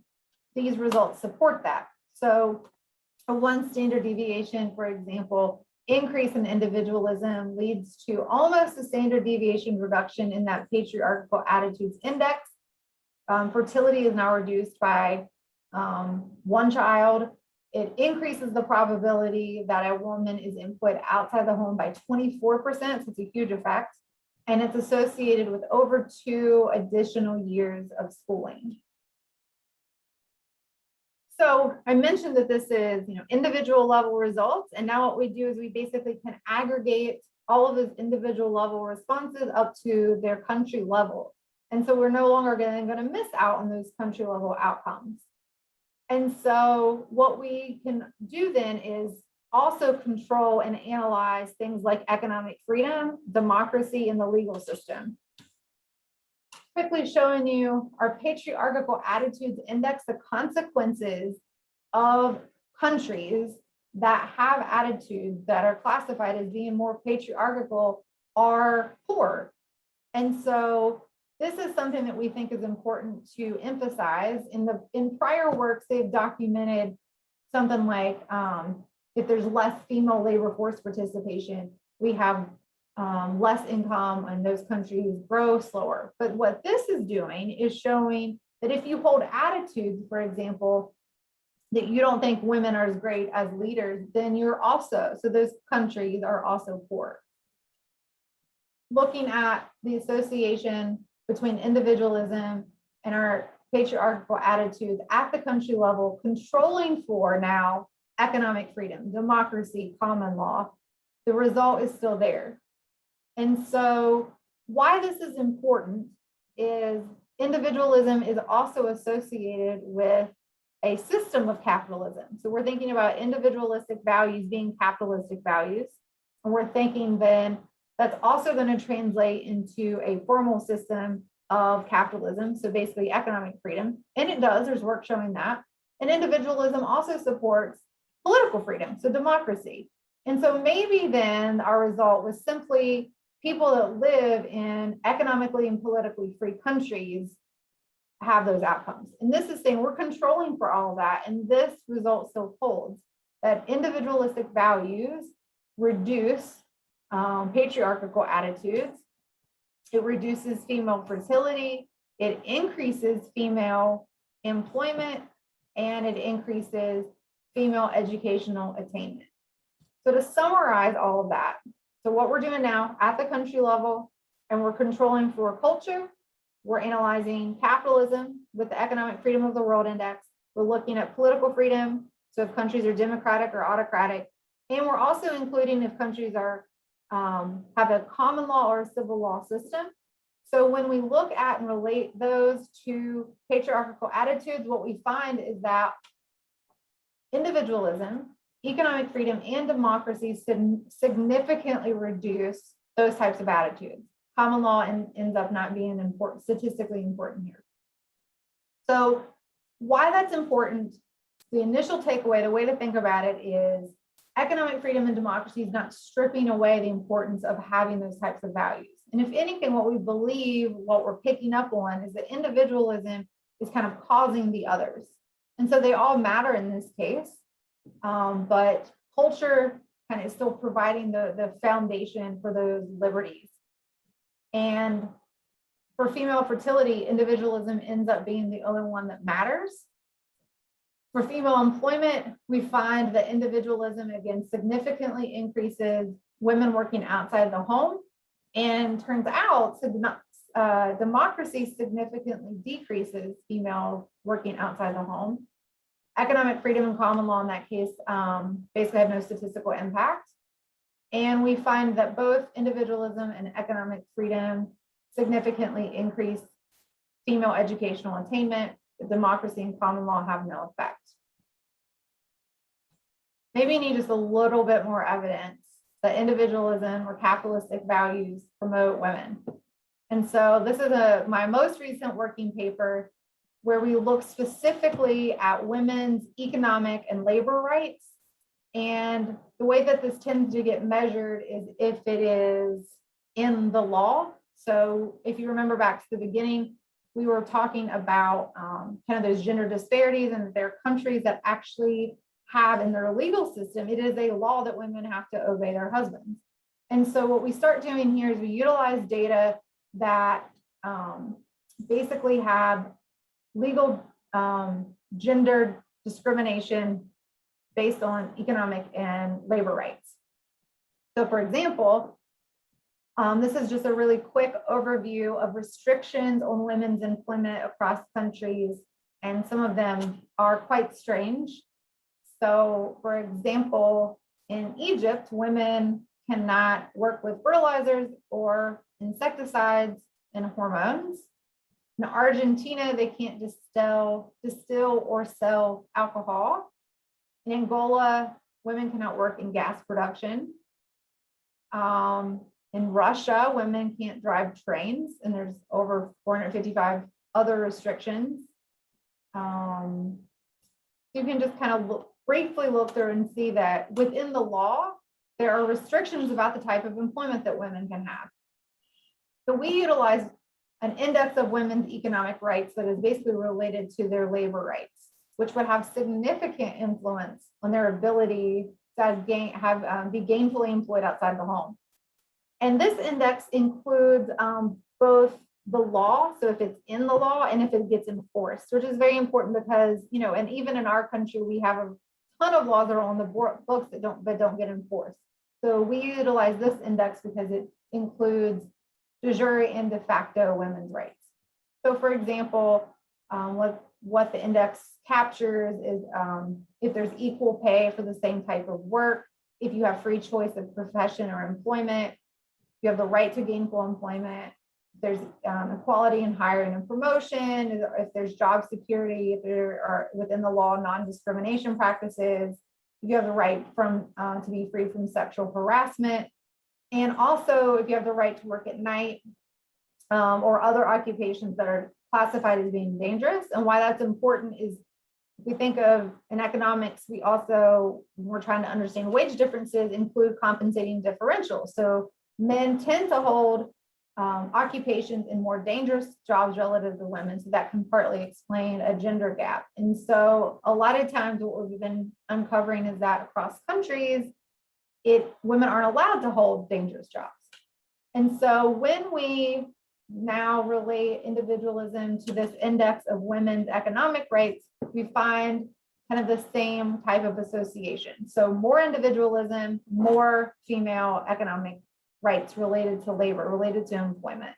Speaker 2: these results support that. So a one standard deviation, for example, increase in individualism leads to almost a standard deviation reduction in that patriarchal attitudes index. Fertility is now reduced by one child. It increases the probability that a woman is employed outside the home by 24%, so it's a huge effect. And it's associated with over 2 additional years of schooling. So I mentioned that this is, individual level results. And now what we do is we basically can aggregate all of those individual level responses up to their country level. And so we're no longer going to miss out on those country level outcomes. And so what we can do then is also control and analyze things like economic freedom, democracy, and the legal system. Quickly showing you our patriarchal attitudes index, the consequences of countries that have attitudes that are classified as being more patriarchal are poor. And so this is something that we think is important to emphasize. In prior works, they've documented something like if there's less female labor force participation, we have less income, and those countries grow slower. But what this is doing is showing that if you hold attitudes, for example, that you don't think women are as great as leaders, then you're also, so those countries are also poor. Looking at the association between individualism and our patriarchal attitudes at the country level, controlling for now economic freedom, democracy, common law, the result is still there. And so why this is important is individualism is also associated with a system of capitalism. So we're thinking about individualistic values being capitalistic values. And we're thinking then that's also going to translate into a formal system of capitalism, so basically economic freedom, and it does, there's work showing that. And individualism also supports political freedom, so democracy. And so maybe then our result was simply people that live in economically and politically free countries have those outcomes. And this is saying we're controlling for all of that, and this result still holds, that individualistic values reduce patriarchal attitudes. It reduces female fertility, it increases female employment, and it increases female educational attainment. So to summarize all of that, so what we're doing now at the country level, and we're controlling for culture, we're analyzing capitalism with the Economic Freedom of the World Index. We're looking at political freedom, so if countries are democratic or autocratic, and we're also including if countries are have a common law or a civil law system. So when we look at and relate those to patriarchal attitudes, what we find is that individualism, economic freedom, and democracy significantly reduce those types of attitudes. Common law ends up not being important, statistically important here. So why that's important, the initial takeaway, the way to think about it is economic freedom and democracy is not stripping away the importance of having those types of values. And if anything, what we believe, what we're picking up on is that individualism is kind of causing the others. And so they all matter in this case, but culture kind of is still providing the foundation for those liberties. And for female fertility, individualism ends up being the only one that matters. For female employment, we find that individualism, again, significantly increases women working outside the home, and turns out democracy significantly decreases female working outside the home. Economic freedom and common law in that case basically have no statistical impact. And we find that both individualism and economic freedom significantly increase female educational attainment. Democracy and common law have no effect. Maybe you need just a little bit more evidence that individualism or capitalistic values promote women. And so this is my most recent working paper where we look specifically at women's economic and labor rights. And the way that this tends to get measured is if it is in the law. So if you remember back to the beginning, we were talking about kind of those gender disparities, and there are countries that actually have in their legal system, it is a law that women have to obey their husbands. And so what we start doing here is we utilize data that basically have legal gender discrimination based on economic and labor rights. So for example, this is just a really quick overview of restrictions on women's employment across countries, and some of them are quite strange. So for example, in Egypt, women cannot work with fertilizers or insecticides and hormones. In Argentina, they can't distill or sell alcohol. In Angola, women cannot work in gas production. In Russia, women can't drive trains, and there's over 455 other restrictions. You can just kind of briefly look through and see that within the law, there are restrictions about the type of employment that women can have. So we utilize an index of women's economic rights that is basically related to their labor rights, which would have significant influence on their ability to be gainfully employed outside the home. And this index includes both the law, so if it's in the law, and if it gets enforced, which is very important because, you know, and even in our country, we have a ton of laws that are on the books that don't get enforced. So we utilize this index because it includes de jure and de facto women's rights. So for example, what the index captures is if there's equal pay for the same type of work, if you have free choice of profession or employment, you have the right to gainful employment, there's equality in hiring and promotion, if there's job security, if there are within the law non-discrimination practices, you have the right to be free from sexual harassment, and also if you have the right to work at night, or other occupations that are classified as being dangerous. And why that's important is if we think of in economics, we also, we're trying to understand wage differences include compensating differentials. So men tend to hold occupations in more dangerous jobs relative to women. So that can partly explain a gender gap. And so a lot of times what we've been uncovering is that across countries, women aren't allowed to hold dangerous jobs. And so when we now relate individualism to this index of women's economic rights, we find kind of the same type of association. So more individualism, more female economic rights related to labor, related to employment.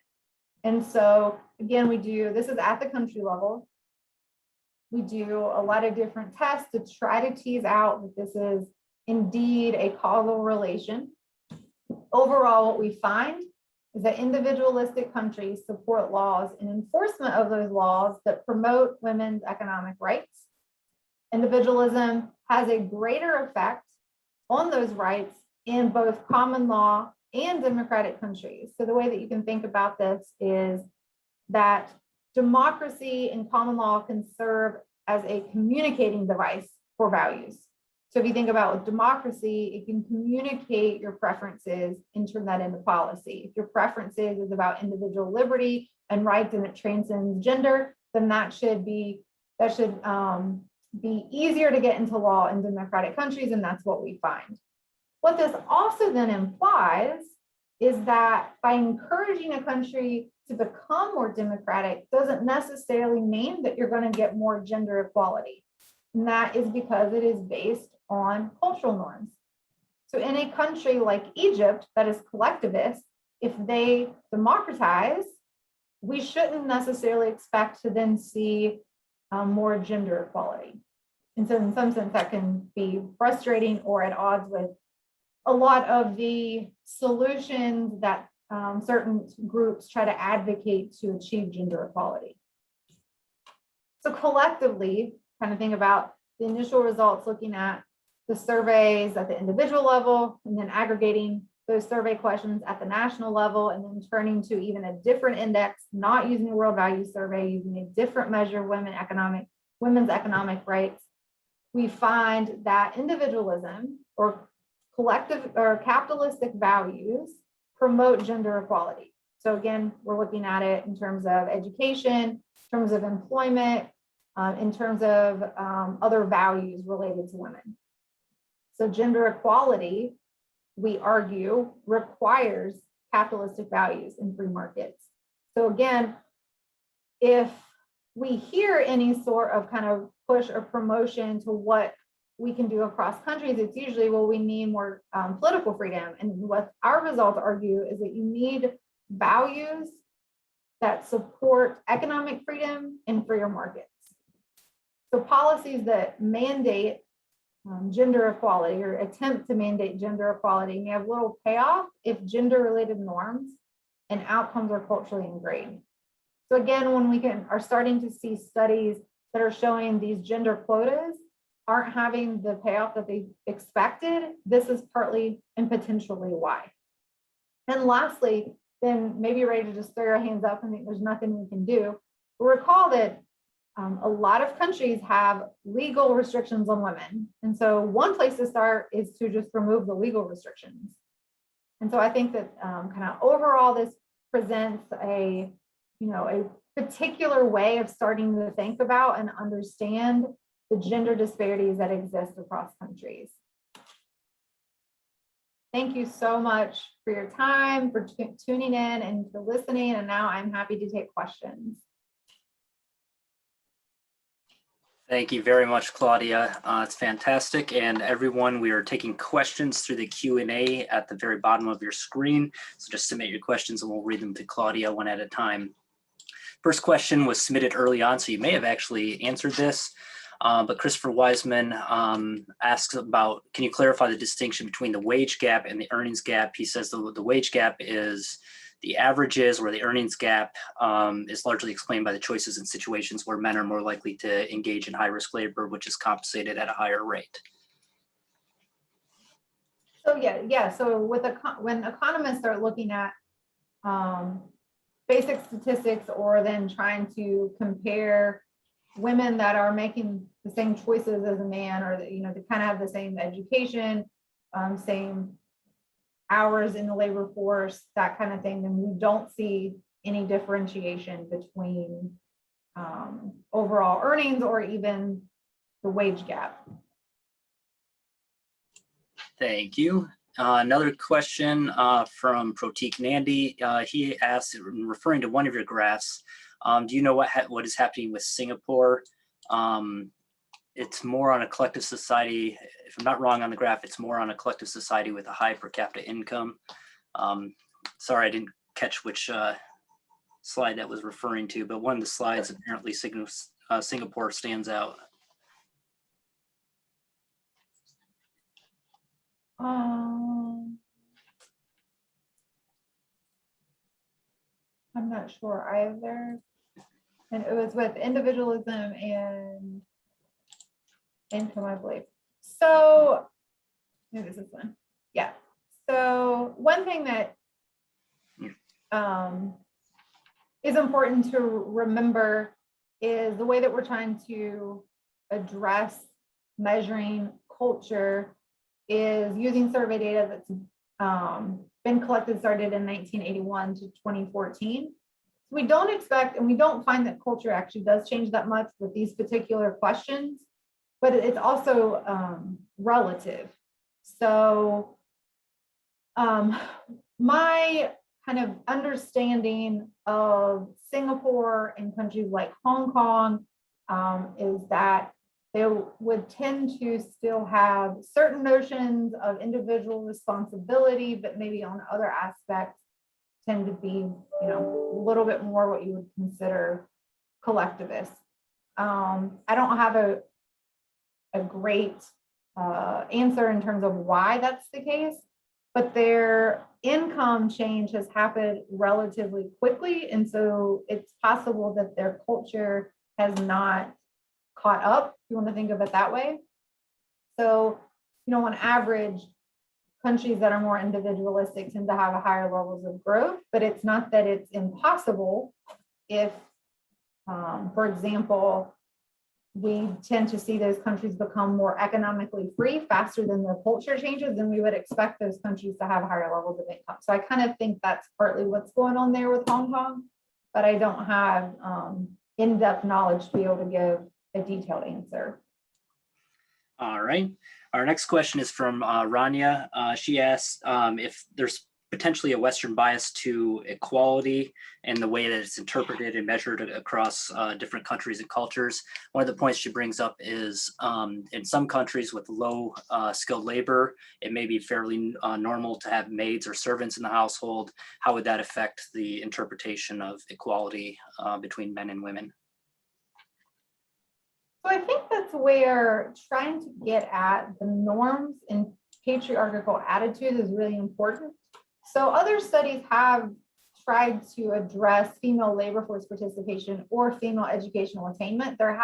Speaker 2: And so again, this is at the country level. We do a lot of different tests to try to tease out that this is indeed a causal relation. Overall, what we find is that individualistic countries support laws and enforcement of those laws that promote women's economic rights. Individualism has a greater effect on those rights in both common law and democratic countries. So the way that you can think about this is that democracy and common law can serve as a communicating device for values. So if you think about with democracy, it can communicate your preferences and turn that into policy. If your preferences is about individual liberty and rights and it transcends gender, then that should be easier to get into law in democratic countries, and that's what we find. What this also then implies is that by encouraging a country to become more democratic doesn't necessarily mean that you're going to get more gender equality. And that is because it is based on cultural norms. So in a country like Egypt that is collectivist, if they democratize, we shouldn't necessarily expect to then see more gender equality. And so in some sense that can be frustrating or at odds with a lot of the solutions that certain groups try to advocate to achieve gender equality. So collectively, kind of think about the initial results looking at the surveys at the individual level and then aggregating those survey questions at the national level and then turning to even a different index, not using the World Values Survey, using a different measure of women's economic rights. We find that individualism or collective or capitalistic values promote gender equality. So again, we're looking at it in terms of education, in terms of employment, in terms of other values related to women. So gender equality, we argue, requires capitalistic values in free markets. So again, if we hear any sort of kind of push or promotion to what we can do across countries, it's usually, well, we need more political freedom. And what our results argue is that you need values that support economic freedom and freer markets. So policies that mandate gender equality or attempt to mandate gender equality may have little payoff if gender-related norms and outcomes are culturally ingrained. So again, when we are starting to see studies that are showing these gender quotas aren't having the payoff that they expected, this is partly and potentially why. And lastly, then maybe ready to just throw your hands up and think there's nothing we can do. But recall that a lot of countries have legal restrictions on women. And so one place to start is to just remove the legal restrictions. And so I think that kind of overall, this presents a particular way of starting to think about and understand the gender disparities that exist across countries. Thank you so much for your time, for tuning in and for listening. And now I'm happy to take questions.
Speaker 1: Thank you very much, Claudia. It's fantastic. And everyone, we are taking questions through the Q&A at the very bottom of your screen. So just submit your questions and we'll read them to Claudia one at a time. First question was submitted early on, so you may have actually answered this. But Christopher Wiseman asks about, can you clarify the distinction between the wage gap and the earnings gap? He says the wage gap is the averages, where the earnings gap is largely explained by the choices and situations where men are more likely to engage in high-risk labor, which is compensated at a higher rate. So
Speaker 2: So when economists start looking at basic statistics or then trying to compare women that are making the same choices as a man, or that, you know, they kind of have the same education, same hours in the labor force, that kind of thing, then we don't see any differentiation between overall earnings or even the wage gap.
Speaker 1: Thank you. Another question from Protik Nandi. He asked, referring to one of your graphs, do you know what is happening with Singapore? It's more on a collective society. If I'm not wrong on the graph, it's more on a collective society with a high per capita income. Sorry, I didn't catch which slide that was referring to, but one of the slides apparently Singapore stands out.
Speaker 2: I'm not sure either. And it was with individualism and income, I believe. So maybe this is one. Yeah. So one thing that is important to remember is the way that we're trying to address measuring culture is using survey data that's been collected, started in 1981 to 2014. We don't expect, and we don't find that culture actually does change that much with these particular questions, but it's also relative. So my kind of understanding of Singapore and countries like Hong Kong is that they would tend to still have certain notions of individual responsibility, but maybe on other aspects tend to be, you know, a little bit more what you would consider collectivist. I don't have a great answer in terms of why that's the case, but their income change has happened relatively quickly. And so it's possible that their culture has not caught up, if you want to think of it that way. So, you know, on average, countries that are more individualistic tend to have a higher levels of growth, but it's not that it's impossible. If, for example, we tend to see those countries become more economically free faster than their culture changes, then we would expect those countries to have higher levels of income. So I kind of think that's partly what's going on there with Hong Kong, but I don't have in-depth knowledge to be able to give a detailed answer.
Speaker 1: All right. Our next question is from Rania. She asks if there's potentially a Western bias to equality and the way that it's interpreted and measured across different countries and cultures. One of the points she brings up is in some countries with low skilled labor, it may be fairly normal to have maids or servants in the household. How would that affect the interpretation of equality between men and women?
Speaker 2: So I think that's where trying to get at the norms and patriarchal attitudes is really important. So other studies have tried to address female labor force participation or female educational attainment. There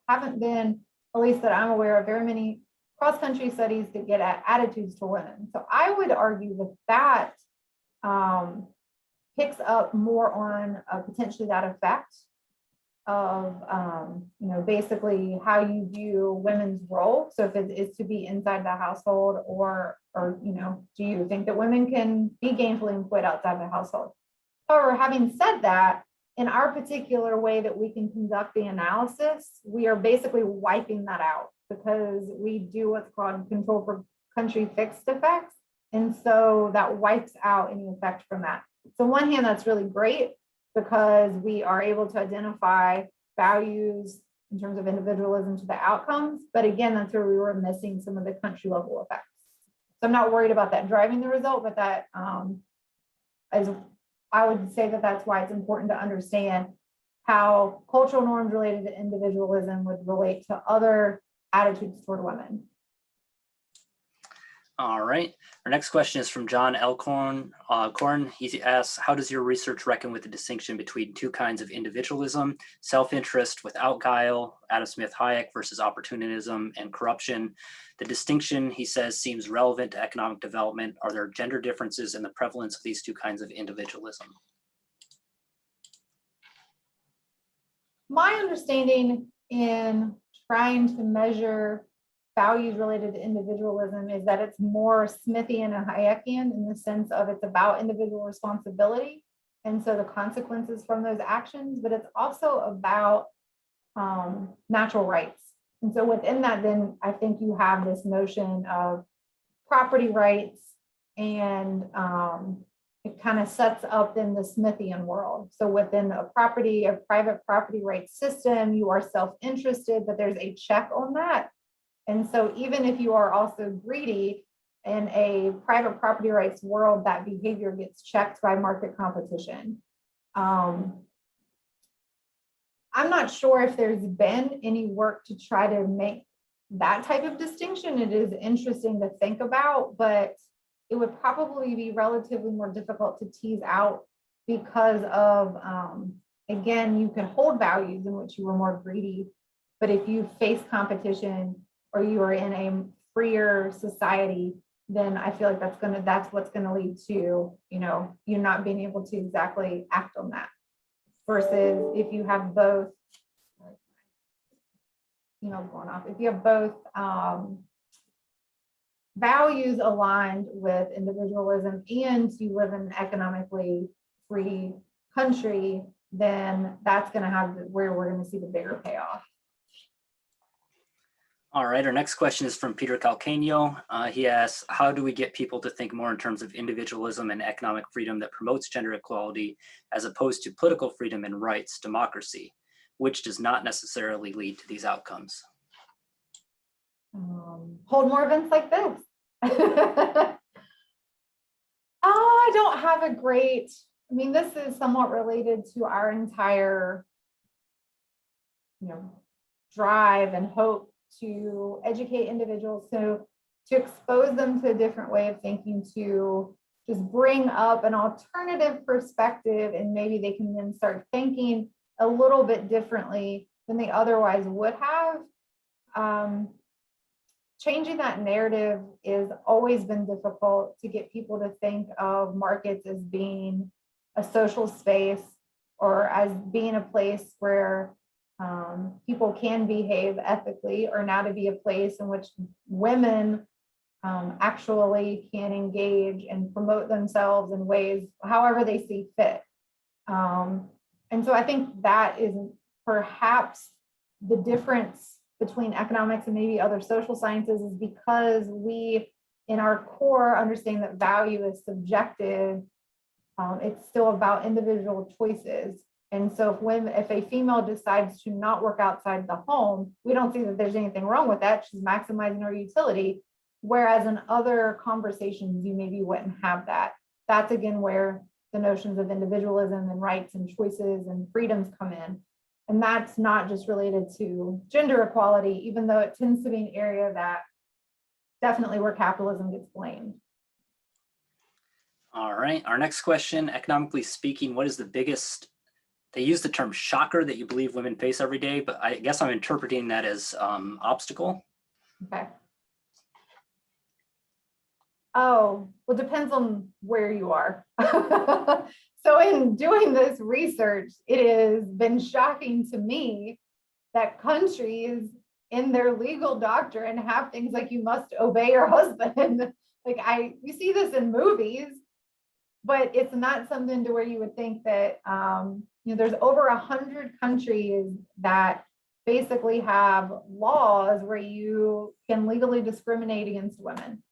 Speaker 2: haven't been, at least that I'm aware of, very many cross-country studies that get at attitudes to women. So I would argue that picks up more on potentially that effect of you know, basically how you view women's role. So if it is to be inside the household, or you know, do you think that women can be gainfully employed outside the household? However, having said that, in our particular way that we can conduct the analysis, we are basically wiping that out because we do what's called control for country fixed effects. And so that wipes out any effect from that. So on one hand, that's really great, because we are able to identify values in terms of individualism to the outcomes. But again, that's where we were missing some of the country level effects. So I'm not worried about that driving the result, but that as I would say that that's why it's important to understand how cultural norms related to individualism would relate to other attitudes toward women.
Speaker 1: All right. Our next question is from John Elkhorn. He asks, how does your research reckon with the distinction between two kinds of individualism, self-interest without guile, Adam Smith Hayek, versus opportunism and corruption? The distinction, he says, seems relevant to economic development. Are there gender differences in the prevalence of these two kinds of individualism?
Speaker 2: my understanding in trying to measure values related to individualism is that it's more Smithian and Hayekian in the sense of it's about individual responsibility, and so the consequences from those actions, but it's also about natural rights. And so within that, then I think you have this notion of property rights, and it kind of sets up in the Smithian world. So within a private property rights system, you are self-interested, but there's a check on that. And so even if you are also greedy in a private property rights world, that behavior gets checked by market competition. I'm not sure if there's been any work to try to make that type of distinction. It is interesting to think about, but it would probably be relatively more difficult to tease out because of, again, you can hold values in which you were more greedy, but if you face competition or you are in a freer society, then I feel like that's what's gonna lead to, you not being able to exactly act on that. Versus if you have both, going off, if you have both values aligned with individualism and you live in an economically free country, then that's going to have where we're going to see the bigger payoff.
Speaker 1: All right, our next question is from Peter Calcaño. He asks, how do we get people to think more in terms of individualism and economic freedom that promotes gender equality as opposed to political freedom and rights, democracy, which does not necessarily lead to these outcomes?
Speaker 2: Hold more events like this. I don't have a great, this is somewhat related to our entire, drive and hope to educate individuals, so to expose them to a different way of thinking, to just bring up an alternative perspective, and maybe they can then start thinking a little bit differently than they otherwise would have. Changing that narrative has always been difficult, to get people to think of markets as being a social space or as being a place where people can behave ethically, or now to be a place in which women actually can engage and promote themselves in ways however they see fit. And so I think that is perhaps the difference between economics and maybe other social sciences, is because we in our core understand that value is subjective. It's still about individual choices. And so if a female decides to not work outside the home, we don't see that there's anything wrong with that. She's maximizing her utility. Whereas in other conversations, you maybe wouldn't have that. That's again where the notions of individualism and rights and choices and freedoms come in. And that's not just related to gender equality, even though it tends to be an area that definitely where capitalism gets blamed.
Speaker 1: All right, our next question, economically speaking, what is the biggest, they use the term shocker, that you believe women face every day, but I guess I'm interpreting that as obstacle.
Speaker 2: Okay. Oh, well, depends on where you are. So in doing this research, it has been shocking to me that countries in their legal doctrine have things like you must obey your husband. We see this in movies, but it's not something to where you would think that, there's over 100 countries that basically have laws where you can legally discriminate against women,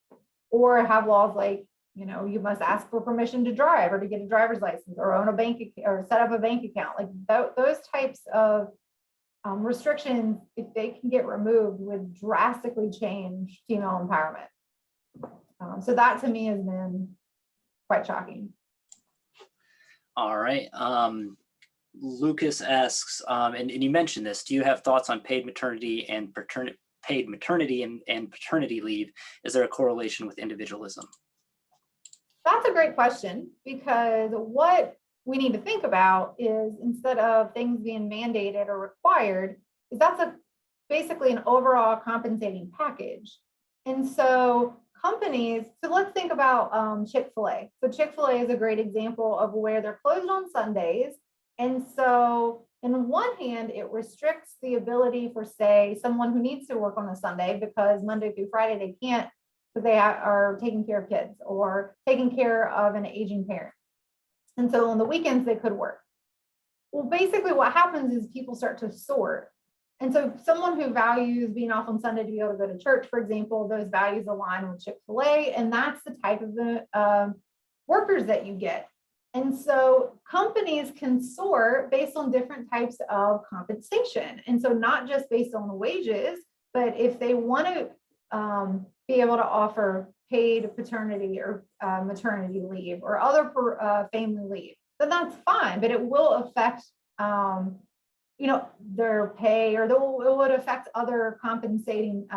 Speaker 2: or have laws like, you must ask for permission to drive or to get a driver's license or own a bank or set up a bank account. Like those types of restrictions, if they can get removed, would drastically change female empowerment. So that to me has been quite shocking.
Speaker 1: All right. Lucas asks, and you mentioned this, do you have thoughts on paid maternity and paid maternity and paternity leave? Is there a correlation with individualism?
Speaker 2: That's a great question, because what we need to think about is, instead of things being mandated or required, is that's basically an overall compensating package. And so companies, so let's think about Chick-fil-A. So Chick-fil-A is a great example of where they're closed on Sundays, And so in one hand, it restricts the ability for, say, someone who needs to work on a Sunday because Monday through Friday they can't, because they are taking care of kids or taking care of an aging parent. And so on the weekends they could work. Well, basically what happens is people start to sort. And so someone who values being off on Sunday to be able to go to church, for example, those values align with Chick-fil-A, and that's the type of the workers that you get. And so companies can sort based on different types of compensation. And so not just based on wages, but if they want to be able to offer paid paternity or maternity leave or other family leave, then that's fine, but it will affect their pay, or it would affect other compensating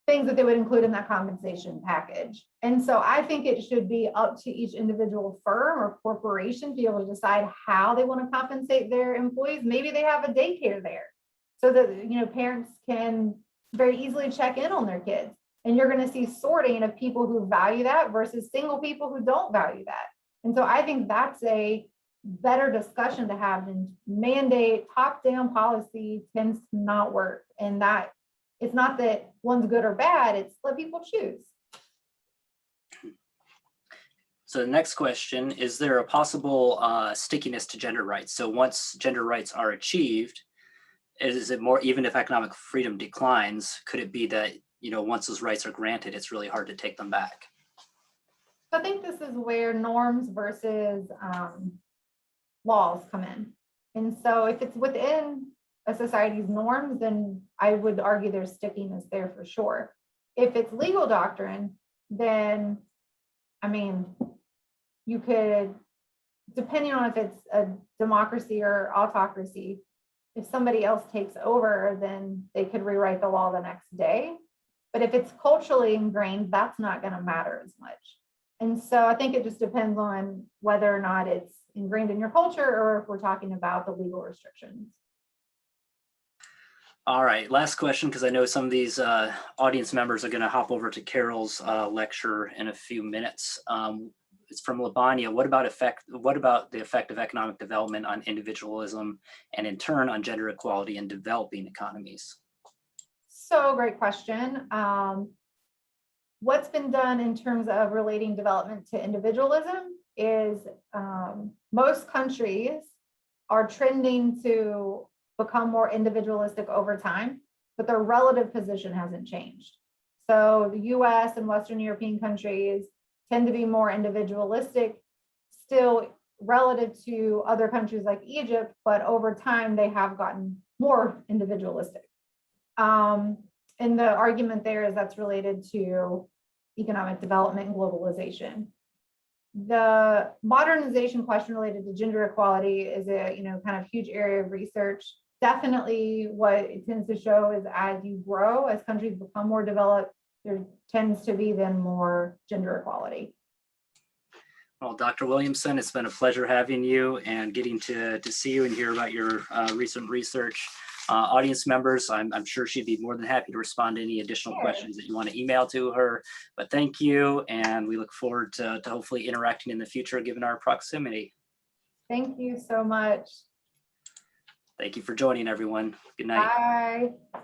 Speaker 2: things that they would include in that compensation package. And so I think it should be up to each individual firm or corporation to be able to decide how they want to compensate their employees. Maybe they have a daycare there so that parents can very easily check in on their kids. And you're going to see sorting of people who value that versus single people who don't value that. And so I think that's a better discussion to have than mandate. Top-down policy tends to not work. And that it's not that one's good or bad, it's let people choose.
Speaker 1: So the next question, is there a possible stickiness to gender rights? So once gender rights are achieved, is it more, even if economic freedom declines, could it be that, once those rights are granted, it's really hard to take them back?
Speaker 2: I think this is where norms versus laws come in. And so if it's within a society's norms, then I would argue there's stickiness there for sure. If it's legal doctrine, then, you could, depending on if it's a democracy or autocracy, if somebody else takes over, then they could rewrite the law the next day. But if it's culturally ingrained, that's not going to matter as much. And so I think it just depends on whether or not it's ingrained in your culture or if we're talking about the legal restrictions.
Speaker 1: All right, last question, because I know some of these audience members are going to hop over to Carol's lecture in a few minutes. It's from Labania. What about the effect of economic development on individualism and in turn on gender equality in developing economies?
Speaker 2: So great question. What's been done in terms of relating development to individualism is most countries are trending to become more individualistic over time, but their relative position hasn't changed. So the US and Western European countries tend to be more individualistic, still relative to other countries like Egypt, but over time they have gotten more individualistic. And the argument there is that's related to economic development and globalization. The modernization question related to gender equality is a kind of huge area of research. Definitely what it tends to show is as you grow, as countries become more developed, there tends to be then more gender equality.
Speaker 1: Well, Dr. Williamson, it's been a pleasure having you and getting to see you and hear about your recent research. Audience members, I'm sure she'd be more than happy to respond to any additional questions that you want to email to her. But thank you, and we look forward to hopefully interacting in the future given our proximity.
Speaker 2: Thank you so much.
Speaker 1: Thank you for joining, everyone. Good night.
Speaker 2: Bye.